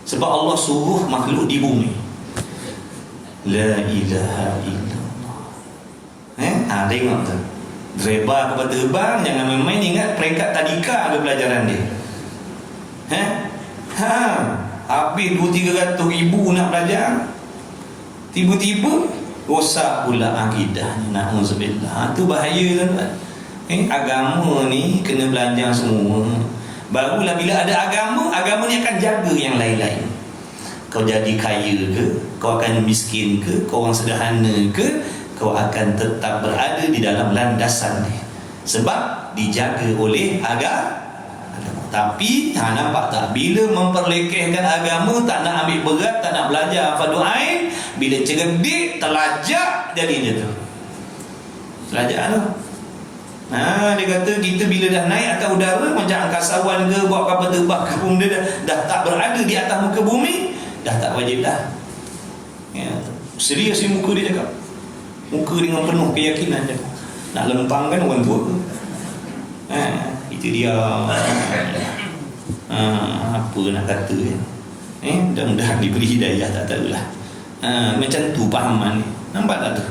Sebab Allah suruh makhluk di bumi. La ilaha illallah. Tengok tu, dreba kapal terbang jangan main-main. Ingat peringkat tadika ke pelajaran dia. Habis 200-300 ribu nak belajar, tiba-tiba rosak pula akidahnya. Na'udzubillah. Tu bahaya tuan-tuan. Agama ni kena belajar semua. Barulah bila ada agama ni akan jaga yang lain-lain. Kau jadi kaya ke, kau akan miskin ke, kau orang sederhana ke, kau akan tetap berada di dalam landasan dia. Sebab dijaga oleh agama. Tapi nampak tak, bila memperlekehkan agama, tak nak ambil berat, tak nak belajar fardu ain, bila cerdik terlajak jadinya tu. Terlajak tu. Dia kata kita bila dah naik atas udara, macam angkasawan ke, bawa kapal terbang ke, dia dah tak berada di atas muka bumi, dah tak wajib dah. Serius si muka dia cakap. Muka dengan penuh keyakinan dia. Nak lempangkan orang tua ke? Itu dia. Apa nak kata kan? Mudah-mudahan diberi hidayah, tak tahulah. Macam tu pahaman ni. Nampak tak tu?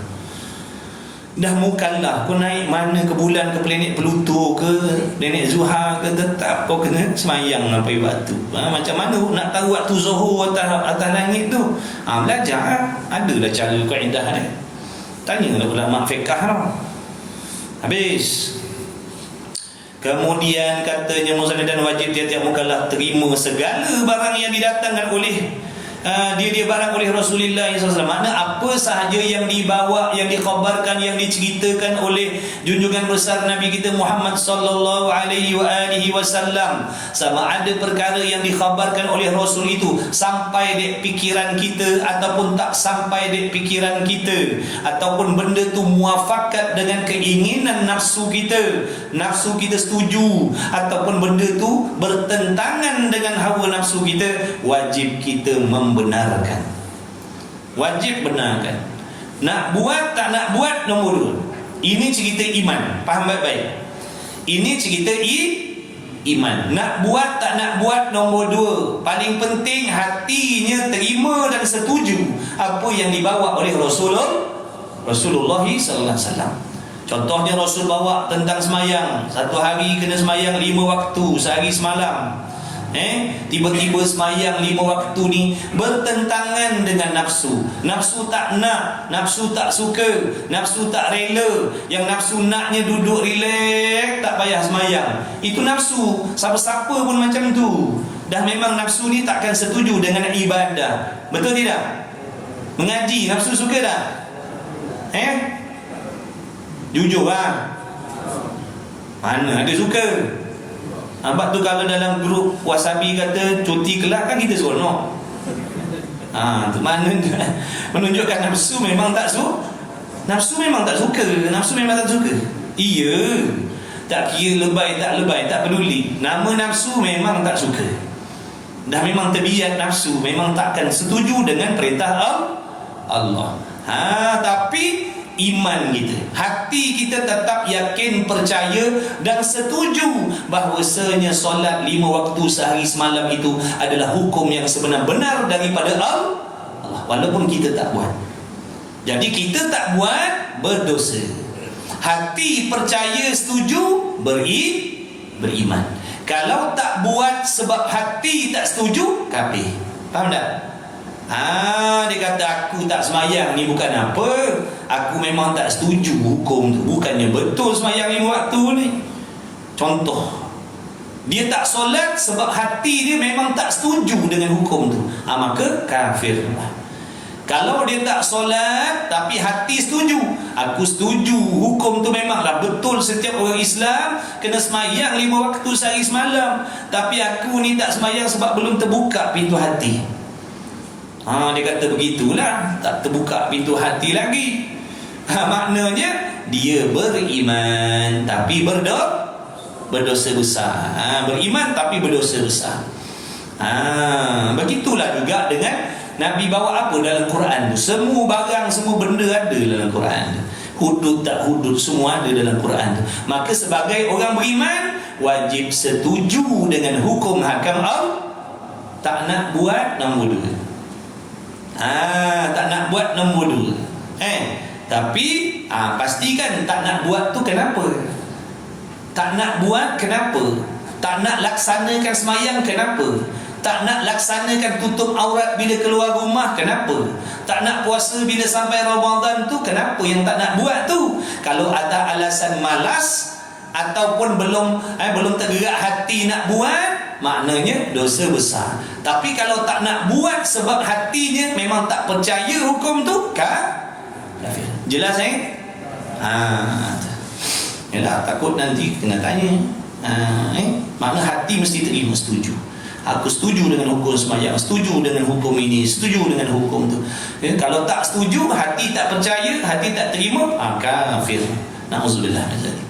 Dah mukallaf, kau naik mana ke bulan, ke planet Pluto ke planet Zuhar ke, tetap kau kena semayang sampai waktu. Macam mana nak tahu waktu Zuhur atas langit tu? Belajar. Adalah cara kaedah ni. Tanyalah ulama fiqh tau. Habis. Kemudian katanya muslim dan wajib tiap-tiap mukallaf terima segala barang yang didatangkan oleh dia barang oleh Rasulullah SAW. Makna apa sahaja yang dibawa, yang dikhabarkan, yang diceritakan oleh junjungan besar Nabi kita Muhammad sallallahu alaihi wasallam, sama ada perkara yang dikhabarkan oleh Rasul itu sampai di pikiran kita ataupun tak sampai di pikiran kita, ataupun benda tu muafakat dengan keinginan nafsu kita setuju, ataupun benda tu bertentangan dengan hawa nafsu kita, wajib kita membenarkan. Wajib benarkan. Nak buat tak nak buat nombor 2. Ini cerita iman. Faham baik-baik. Ini cerita iman. Nak buat tak nak buat nombor 2. Paling penting hatinya terima dan setuju apa yang dibawa oleh Rasulullah sallallahu alaihi wasallam. Contohnya Rasul bawa tentang semayang, satu hari kena semayang 5 waktu sehari semalam. Tiba-tiba semayang 5 waktu ni bertentangan dengan nafsu. Nafsu tak nak, nafsu tak suka, nafsu tak rela. Yang nafsu naknya duduk relax, tak payah semayang. Itu nafsu. Siapa-siapa pun macam tu. Dah memang nafsu ni takkan setuju dengan ibadah. Betul tidak? Mengaji, nafsu suka tak? Jujur lah. Mana ada suka? Nampak tu kalau dalam grup wasabi kata cuti kelas kan kita seronok. Tu mana menunjukkan nafsu memang tak suka. Nafsu memang tak suka. Nafsu memang tak suka. Iya. Tak kira lebay tak peduli. Nama nafsu memang tak suka. Dah memang terbiak nafsu, memang takkan setuju dengan perintah Allah. Tapi iman kita, hati kita tetap yakin, percaya dan setuju bahawasanya solat 5 waktu sehari semalam itu adalah hukum yang sebenar-benar daripada Allah, walaupun kita tak buat. Jadi kita tak buat, berdosa. Hati percaya, setuju, beriman. Kalau tak buat sebab hati tak setuju, kafir. Faham tak? Dia kata aku tak semayang ni bukan apa, aku memang tak setuju hukum tu. Bukannya betul semayang 5 waktu ni. Contoh, dia tak solat sebab hati dia memang tak setuju dengan hukum tu, maka kafir. Kalau dia tak solat tapi hati setuju, aku setuju hukum tu memanglah betul, setiap orang Islam kena semayang 5 waktu sehari semalam, tapi aku ni tak semayang sebab belum terbuka pintu hati. Dia kata begitulah, tak terbuka pintu hati lagi. Maknanya dia beriman tapi berdosa besar. Beriman tapi berdosa besar. Begitulah juga dengan Nabi bawa apa dalam Quran. Semua barang, semua benda ada dalam Quran. Hudud tak hudud, semua ada dalam Quran. Maka sebagai orang beriman, wajib setuju dengan hukum hakam Allah. Tak nak buat, nombor 2. Tak nak buat, nombor 2. Tapi pastikan tak nak buat tu kenapa? Tak nak buat kenapa? Tak nak laksanakan semayang kenapa? Tak nak laksanakan tutup aurat bila keluar rumah kenapa? Tak nak puasa bila sampai Ramadan tu kenapa yang tak nak buat tu? Kalau ada alasan malas ataupun belum tergerak hati nak buat, maknanya dosa besar. Tapi kalau tak nak buat sebab hatinya memang tak percaya hukum tu, kafir. Jelas Yalah, takut nanti kena tanya. Makna hati mesti terima, setuju. Aku setuju dengan hukum semayang, setuju dengan hukum ini, setuju dengan hukum tu. Kalau tak setuju, hati tak percaya, hati tak terima, kafir. Na'udzubillah min dzalik.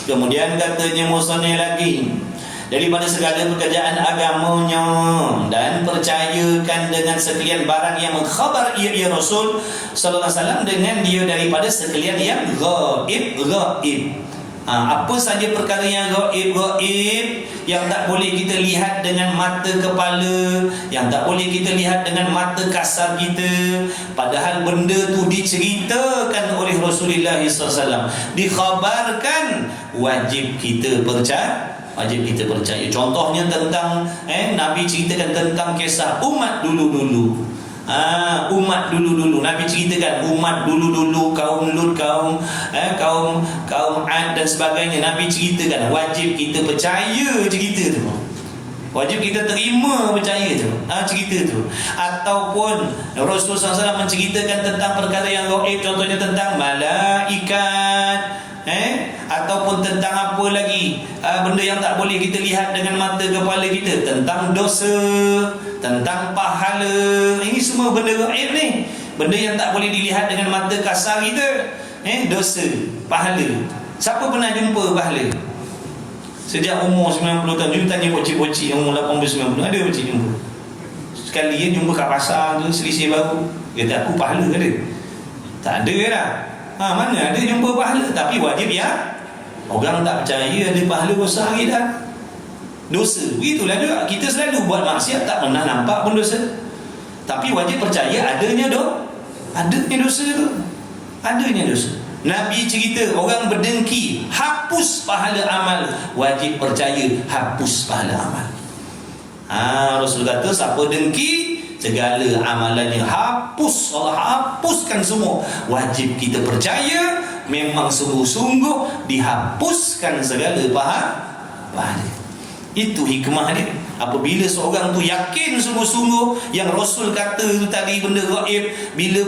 Kemudian katanya musannif lagi, daripada segala pekerjaan agamanya dan percayakan dengan sekalian barang yang mengkhabar ia Rasul sallallahu alaihi wasallam dengan dia daripada sekalian yang ghaib. Apa saja perkara yang ghaib yang tak boleh kita lihat dengan mata kepala, yang tak boleh kita lihat dengan mata kasar kita, padahal benda tu diceritakan oleh Rasulullah SAW, dikhabarkan, wajib kita percaya. Contohnya tentang Nabi ceritakan tentang kisah umat dulu-dulu. Umat dulu-dulu Nabi ceritakan umat dulu-dulu, kaum Lut, kaum Ad dan sebagainya. Nabi ceritakan, wajib kita percaya cerita tu, wajib kita terima percaya tu, cerita tu. Ataupun Rasulullah SAW menceritakan tentang perkara yang gaib, contohnya tentang malaikat, ataupun tentang apa lagi, benda yang tak boleh kita lihat dengan mata kepala kita, tentang dosa, tentang pahala. Ini semua benda gaib ni, benda yang tak boleh dilihat dengan mata kasar kita. Dosa, pahala. Siapa pernah jumpa pahala? Sejak umur 90 tahun, you tanya pocik-pocik yang umur 80-90, ada pocik jumpa? Sekali jumpa kat pasar tu, selisih baru, kata aku pahala ada? Tak ada lah. Mana ada jumpa pahala. Tapi wajib Orang tak percaya ada pahala puasa hari dah dosa. Begitulah juga kita selalu buat maksiat, tak pernah nampak pun dosa, tapi wajib percaya adanya dosa tu, adanya dosa. Nabi cerita orang berdengki hapus pahala amal, wajib percaya hapus pahala amal. Rasul kata siapa dengki segala amalannya hapus, Allah hapuskan semua. Wajib kita percaya memang sungguh-sungguh dihapuskan segala pahala. Itu hikmah dia. Apabila seorang tu yakin sungguh-sungguh yang Rasul kata tu tadi, benda gaib, bila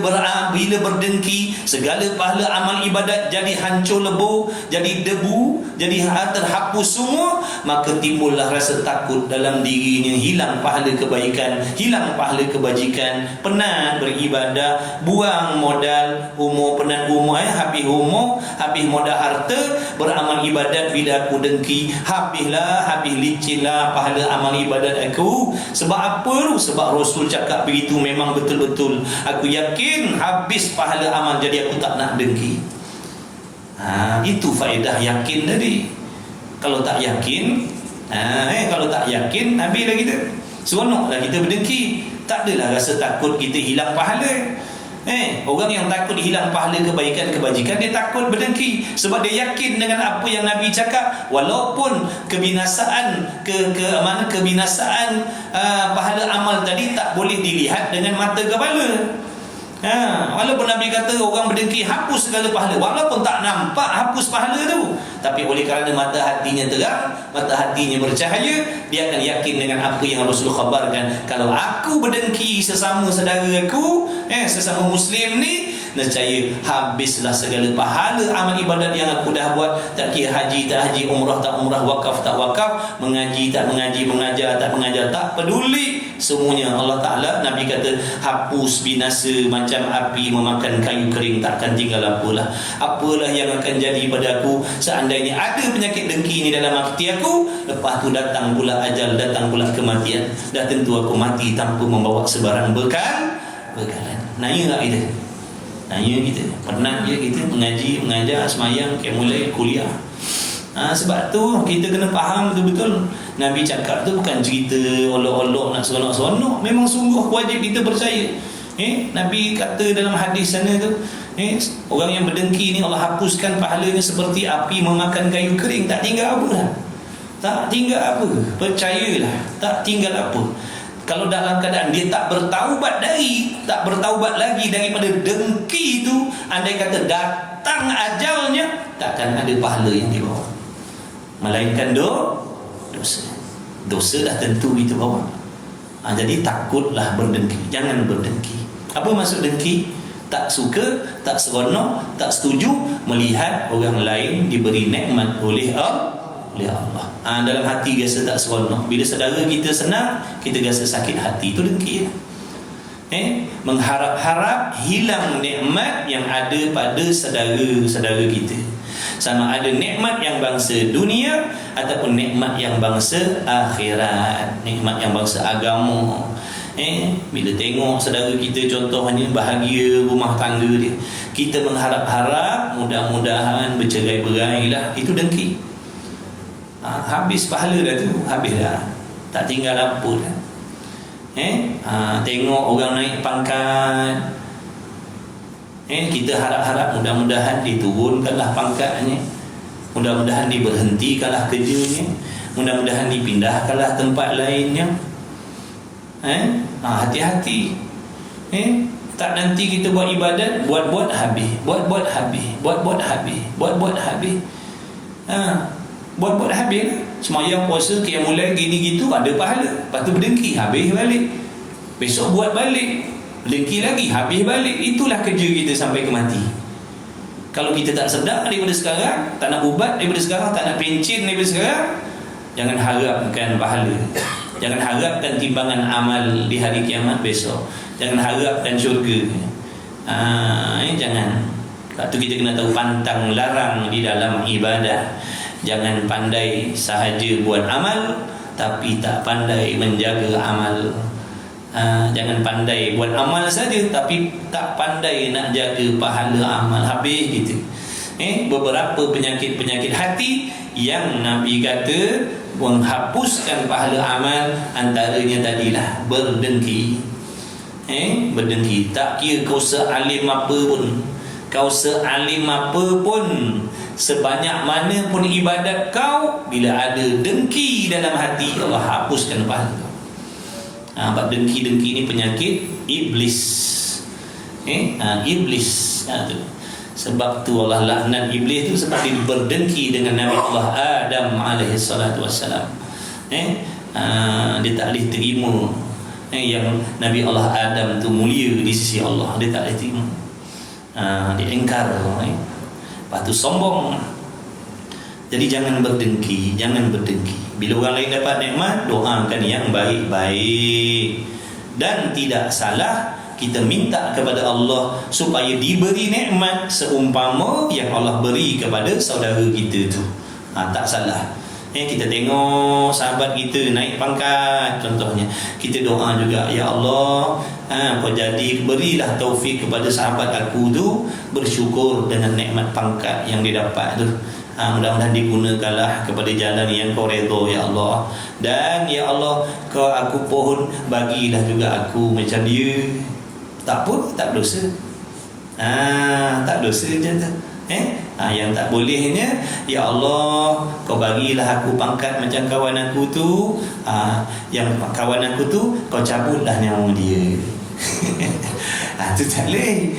berdengki segala pahala amal ibadat jadi hancur lebur, jadi debu, jadi terhapus semua, maka timbullah rasa takut dalam dirinya, hilang pahala kebaikan, hilang pahala kebajikan, penat beribadah, buang modal umur, penat umur, habis umur, habis modal harta, beramal ibadat bila aku dengki, habis licinlah pahala amal ibadat aku. Sebab apa? Sebab Rasul cakap begitu, memang betul-betul aku yakin habis pahala amal, jadi aku tak nak dengki. Itu faedah yakin tadi. Kalau tak yakin, habis dah kita, seronoklah kita berdengki. Tak adalah rasa takut kita hilang pahala. Orang yang takut hilang pahala kebaikan kebajikan, dia takut berdengki sebab dia yakin dengan apa yang Nabi cakap. Walaupun kebinasaan pahala amal tadi tak boleh dilihat dengan mata kepala. Walaupun Nabi kata orang berdengki hapus segala pahala, walaupun tak nampak hapus pahala tu, tapi oleh kerana mata hatinya terang, mata hatinya bercahaya, dia akan yakin dengan apa yang Rasul khabarkan. Kalau aku berdengki sesama saudara aku, sesama Muslim ni, nescaya habislah segala pahala amal ibadat yang aku dah buat. Tak kira haji tak haji, umrah tak umrah, wakaf tak wakaf, mengaji tak mengaji, mengajar tak mengajar, tak peduli, semuanya Allah Ta'ala, Nabi kata, hapus binasa macam api memakan kayu kering, takkan tinggal apalah yang akan jadi pada aku seandainya ada penyakit dengki ni dalam hati aku. Lepas tu datang pula ajal, datang pula kematian, dah tentu aku mati tanpa membawa sebarang bekalan. Nanya tak kita? Nanya kita, penat je kita mengaji, mengajar, semayang, mulai kuliah. Sebab tu kita kena faham betul-betul Nabi cakap tu bukan cerita olok-olok nak seronok-seronok, memang sungguh wajib kita percaya. Nabi kata dalam hadis sana tu, orang yang berdengki ni Allah hapuskan pahalanya seperti api memakan kayu kering, tak tinggal apa lah. Tak tinggal apa, percayalah, tak tinggal apa. Kalau dalam keadaan dia tak bertaubat lagi daripada dengki itu, andai kata datang ajalnya, takkan ada pahala yang dibawa, melainkan dosa dah tentu kita bawa. Jadi takutlah berdengki, jangan berdengki. Apa maksud dengki? Tak suka, tak seronok, tak setuju melihat orang lain diberi nikmat oleh Allah. Dalam hati rasa tak seronok. Bila saudara kita senang, kita rasa sakit hati. Itu dengki. Mengharap-harap hilang nikmat yang ada pada saudara-saudara kita, sama ada nikmat yang bangsa dunia ataupun nikmat yang bangsa akhirat, nikmat yang bangsa agama. Bila tengok saudara kita contohnya bahagia rumah tangga dia, kita mengharap-harap mudah-mudahan bercerai-berai lah. Itu dengki. Habis pahala dah tu, habis dah, tak tinggal apa dah. Tengok orang naik pangkat, kita harap-harap mudah-mudahan diturunkanlah pangkatnya, mudah-mudahan diberhentikanlah kerjanya, mudah-mudahan dipindahkanlah tempat lainnya. Hati-hati. Tak nanti kita buat ibadat, buat habis, buat habis. Buat habis lah. Semayang puasa mulai gini gitu ada pahala, lepas tu berdengki habis balik, besok buat balik, berdengki lagi habis balik. Itulah kerja kita sampai ke mati. Kalau kita tak sedar daripada sekarang, tak nak ubat daripada sekarang, tak nak pencin daripada sekarang, jangan harapkan pahala, jangan harapkan timbangan amal di hari kiamat besok, jangan harapkan syurga. Jangan. Lepas tu kita kena tahu pantang larang di dalam ibadah. Jangan pandai sahaja buat amal tapi tak pandai menjaga amal. Jangan pandai buat amal saja tapi tak pandai nak jaga pahala amal. Habis gitu. beberapa penyakit-penyakit hati yang Nabi kata menghapuskan pahala amal. Antaranya tadilah berdengki. Berdengki. Tak kira kau sealim apa pun, kau sealim apa pun, sebanyak mana pun ibadat kau, bila ada dengki dalam hati, Allah hapuskan pahala kau. Sebab dengki-dengki ni penyakit iblis. Iblis tu. Sebab tu Allah laknat iblis tu seperti berdengki dengan Nabi Allah Adam alaihi salatu wassalam. Dia tak boleh terima yang Nabi Allah Adam tu mulia di sisi Allah. Dia tak boleh terima. Dia engkar. Lepas tu sombong. Jadi jangan berdengki, jangan berdengki. Bila orang lain dapat nikmat, doakan yang baik-baik. Dan tidak salah kita minta kepada Allah supaya diberi nikmat seumpama yang Allah beri kepada saudara kita tu. Tak salah. Kita tengok sahabat kita naik pangkat, contohnya, kita doa juga, ya Allah, kau jadi berilah taufik kepada sahabat aku tu bersyukur dengan nikmat pangkat yang dia dapat tu. Mudah-mudahan digunakanlah kepada jalan yang kau redha, ya Allah. Dan ya Allah, kau aku pohon bagilah juga aku macam dia. Tak apa, tak dosa. Tak dosa je tu. Yang tak bolehnya, ya Allah, kau bagilah aku pangkat macam kawan aku tu. Yang kawan aku tu kau cabutlah nyawa dia. Tu tak boleh.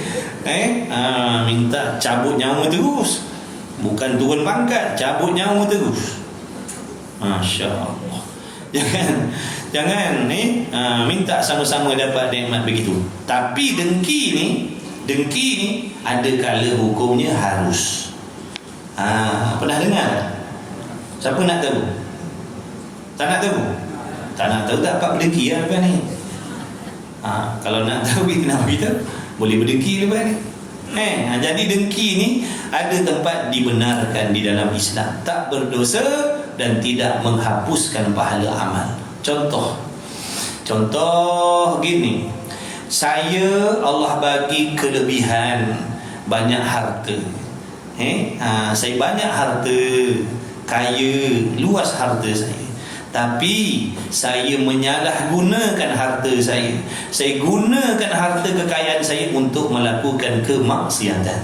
Minta cabut nyawa terus. Bukan turun pangkat, cabut nyawa terus. Masya Allah. Jangan minta sama-sama dapat nikmat begitu. Tapi dengki ni ada kala hukumnya harus. Pernah dengar? Siapa nak tahu? Tak nak tahu? Tak nak tahu tak apa berdengki lepas ni? Kalau nak tahu, kenapa kita boleh berdengki lepas ni? Jadi dengki ni ada tempat dibenarkan di dalam Islam. Tak berdosa dan tidak menghapuskan pahala amal. Contoh gini, saya Allah bagi kelebihan banyak harta. Saya banyak harta, kaya, luas harta saya. Tapi saya menyalahgunakan harta saya. Saya gunakan harta kekayaan saya untuk melakukan kemaksiatan.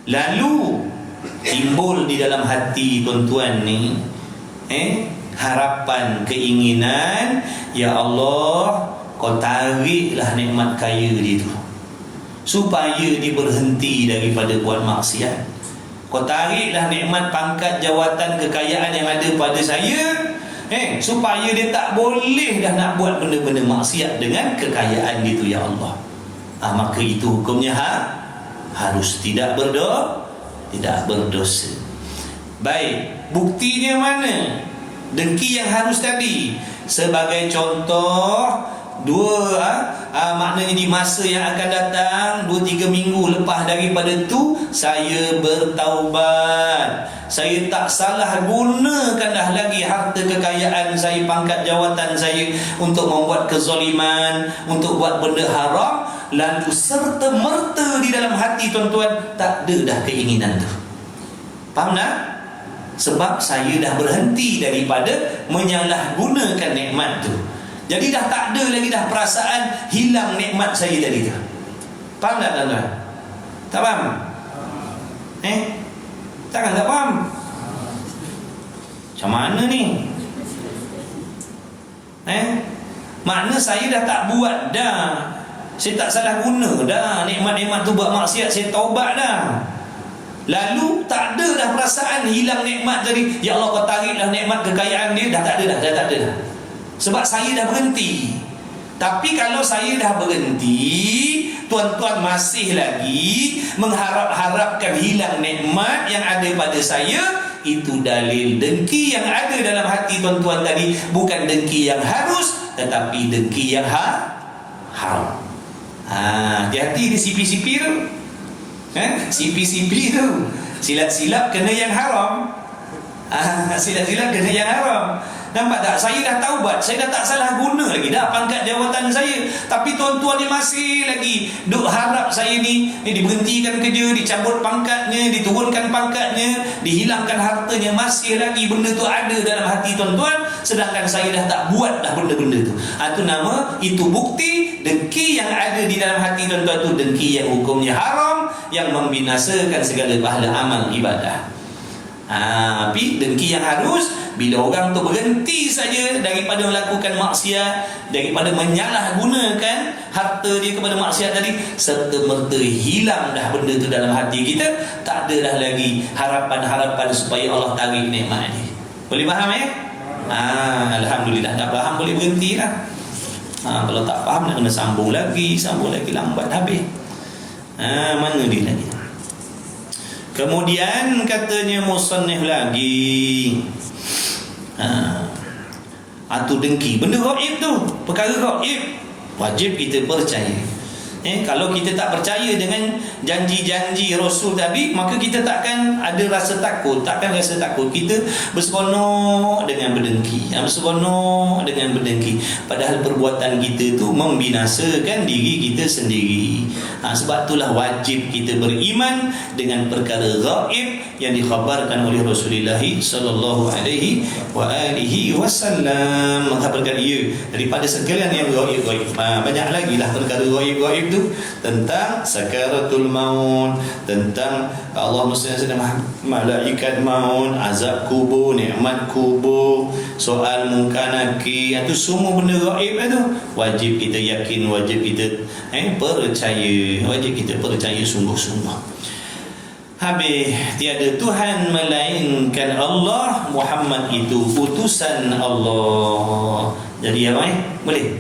Lalu timbul di dalam hati tuan-tuan ni harapan, keinginan, ya Allah, kau tariklah nikmat kaya dia tu supaya dia berhenti daripada buat maksiat. Kau tariklah nikmat pangkat, jawatan, kekayaan yang ada pada saya, supaya dia tak boleh dah nak buat benda-benda maksiat dengan kekayaan itu, ya Allah. Maka itu hukumnya harus tidak berdosa. Baik, buktinya mana? Dengki yang harus tadi. Sebagai contoh, maknanya di masa yang akan datang 2-3 minggu lepas daripada tu, saya bertaubat. Saya tak salah gunakan dah lagi harta kekayaan saya, pangkat jawatan saya untuk membuat kezaliman, untuk buat benda haram. Lalu serta merta di dalam hati tuan-tuan tak ada dah keinginan tu. Faham tak? Sebab saya dah berhenti daripada menyalahgunakan nikmat tu. Jadi dah tak ada lagi dah perasaan hilang nikmat saya tadi tu. Faham tak tuan-tuan? Tak faham? Takkan tak faham? Macam mana ni? Makna saya dah tak buat dah. Saya tak salah guna dah nikmat-nikmat tu buat maksiat. Saya taubat dah. Lalu tak ada dah perasaan hilang nikmat tadi. Ya Allah, kau tariklah nikmat kekayaan dia. Dah tak ada dah. Dah tak ada dah. Sebab saya dah berhenti. Tapi kalau saya dah berhenti, tuan-tuan masih lagi mengharap-harapkan hilang nikmat yang ada pada saya, itu dalil dengki yang ada dalam hati tuan-tuan tadi. Bukan dengki yang harus, tetapi dengki yang haram. Hati-hati di sipi-sipi tu. Sipi-sipi tu silap-silap kena yang haram. Silap-silap kena yang haram. Nampak tak? Saya dah taubat, saya dah tak salah guna lagi dah pangkat jawatan saya. Tapi tuan-tuan ni masih lagi duk harap saya ni diberhentikan kerja, dicabut pangkatnya, diturunkan pangkatnya, dihilangkan hartanya. Masih lagi benda tu ada dalam hati tuan-tuan, sedangkan saya dah tak buat dah benda-benda tu. Itu bukti dengki yang ada di dalam hati tuan-tuan tu, dengki yang hukumnya haram, yang membinasakan segala pahala amal ibadah. Tapi dengki yang harus bila orang tu berhenti saja daripada melakukan maksiat, daripada menyalahgunakan harta dia kepada maksiat tadi, serta merta hilang dah benda tu dalam hati kita, tak ada dah lagi harapan-harapan supaya Allah tarik nikmat ni. Boleh faham Alhamdulillah. Dah faham boleh berhenti lah. Kalau tak faham nak kena sambung lagi lambat habis. Mana dia lagi? Kemudian katanya musannif lagi, tu dengki, benda gaib tu, perkara gaib wajib kita percaya. Kalau kita tak percaya dengan janji-janji Rasul tadi, maka kita takkan ada rasa takut, kita berseronok dengan berdengki, padahal perbuatan kita tu membinasakan diri kita sendiri. Sebab itulah wajib kita beriman dengan perkara gaib yang dikhabarkan oleh Rasulullah sallallahu alaihi wasallam. Mengkhabarkan daripada segala yang gaib. Banyak lagi lah perkara gaib itu, tentang sakaratul maut, tentang Allah SWT, malaikat maut, azab kubur, nikmat kubur, soal munkar nakir, itu semua benda gaib itu wajib kita yakin, wajib kita percaya sungguh-sungguh. Habis, tiada Tuhan melainkan Allah, Muhammad itu utusan Allah. Jadi boleh?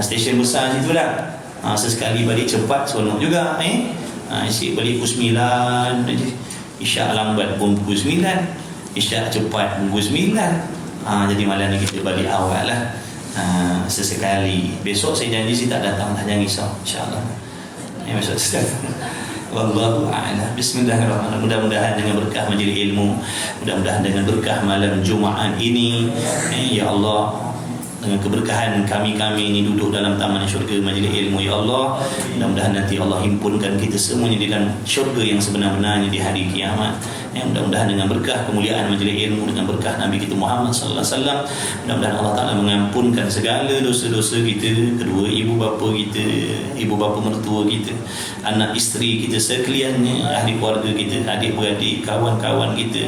Stesen besar situ lah. Sesekali balik cepat seronok juga. Asyik balik pukul 9, isyak lambat pun pukul 9, isyak cepat pukul 9. Jadi malam ni kita balik awal lah. Sesekali. Besok saya janji saya tak datang, jangan risau, insyaAllah. Besok saya datang. Wallahu a'lam. Bismillahirrahmanirrahim. Mudah-mudahan dengan berkah majlis ilmu, mudah-mudahan dengan berkah malam Jumaat ini, ya Allah, dengan keberkahan kami ini duduk dalam taman syurga majlis ilmu, ya Allah, mudah-mudahan nanti Allah himpunkan kita semuanya di dalam syurga yang sebenar-benarnya di hari kiamat. Mudah-mudahan dengan berkah kemuliaan majlis ilmu, dengan berkah Nabi kita Muhammad sallallahu alaihi wasallam, mudah-mudahan Allah Taala mengampunkan segala dosa-dosa kita, kedua ibu bapa kita, ibu bapa mertua kita, anak isteri kita sekaliannya, ahli keluarga kita, adik-beradik, kawan-kawan kita,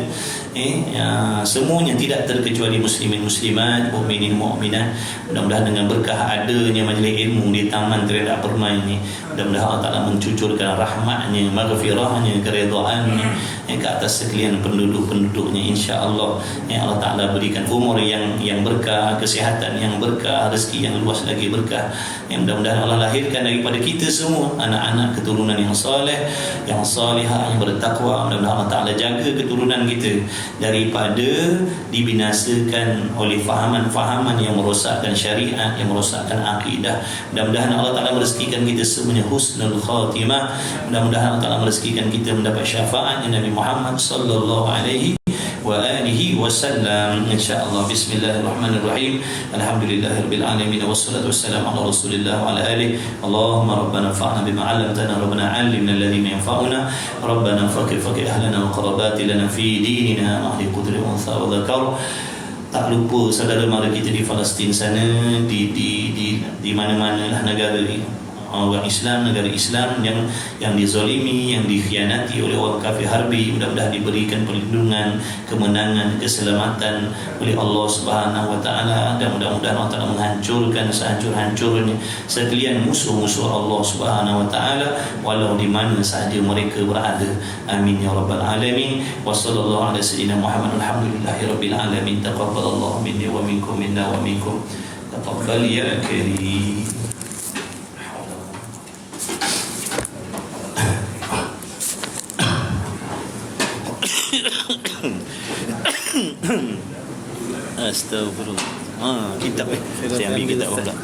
semuanya tidak terkecuali muslimin muslimat, mukminin mukminat. Mudah-mudahan dengan berkah adanya majlis ilmu di taman Terdak Permai ini, mudah-mudahan Allah Taala mencucurkan rahmatnya, maghfirahnya, keridhaannya ke atas sekalian penduduk-penduduknya, insya-Allah. Allah Taala berikan umur yang berkah, kesihatan yang berkah, rezeki yang luas lagi berkah. Mudah-mudahan Allah lahirkan daripada kita semua anak-anak keturunan yang soleh, yang salihah, yang bertakwa. Mudah-mudahan Allah Taala jaga keturunan kita daripada dibinasakan oleh fahaman-fahaman yang merosakkan syariat, yang merosakkan akidah. Mudah-mudahan Allah Taala merezekikan kita semuanya husnul khatimah. Mudah-mudahan Allah Taala merezekikan kita mendapat syafaatnya Nabi Muhammad sallallahu alaihi wa alihi wasallam, insyaallah. Bismillahirrahmanirrahim. Alhamdulillahirabbil alamin, wassalatu wassalamu ala Rasulillah wa ala alihi. Allahumma rabbana fa'na bima 'allamtana, rabbana 'allimna alladhi yanfa'una, rabbana faqih ahlana wa qarabatina fi dinina wa ahli qudri unsa wa dzakar. Tak lupa saudara mara kita di Palestin sana, di mana-mana lah negara ini, orang Islam, negara Islam yang dizalimi, yang dikhianati oleh orang kafir harbi, mudah-mudahan diberikan perlindungan, kemenangan, keselamatan oleh Allah Subhanahu wa taala, dan mudah-mudahan Allah Taala menghancurkan sehancur-hancurnya sekalian musuh-musuh Allah Subhanahu wa taala walau di mana sahaja mereka berada. Amin ya rabbal alamin. Wa sallallahu ala sayyidina Muhammad. Alhamdulillahirabbil alamin. Taqabbalallahu minni wa minkum, minna wa minkum. Taqabbal ya karim. Astagfirullah. Kitab saya ambil kitab pula.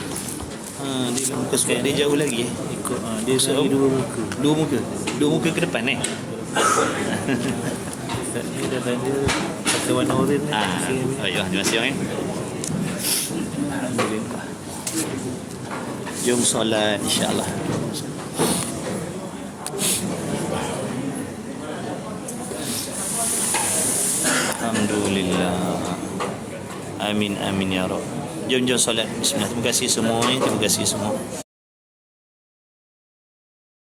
Dia muka sebab dia jauh lagi ikut dia lagi dua muka ke depan dia dah ada kata warna oren. Terima kasih. Alhamdulillah. Jom solat insya-Allah. Alhamdulillah. Amin amin ya Rabb. Jom solat. Bismillah. Terima kasih semua. Terima kasih semua.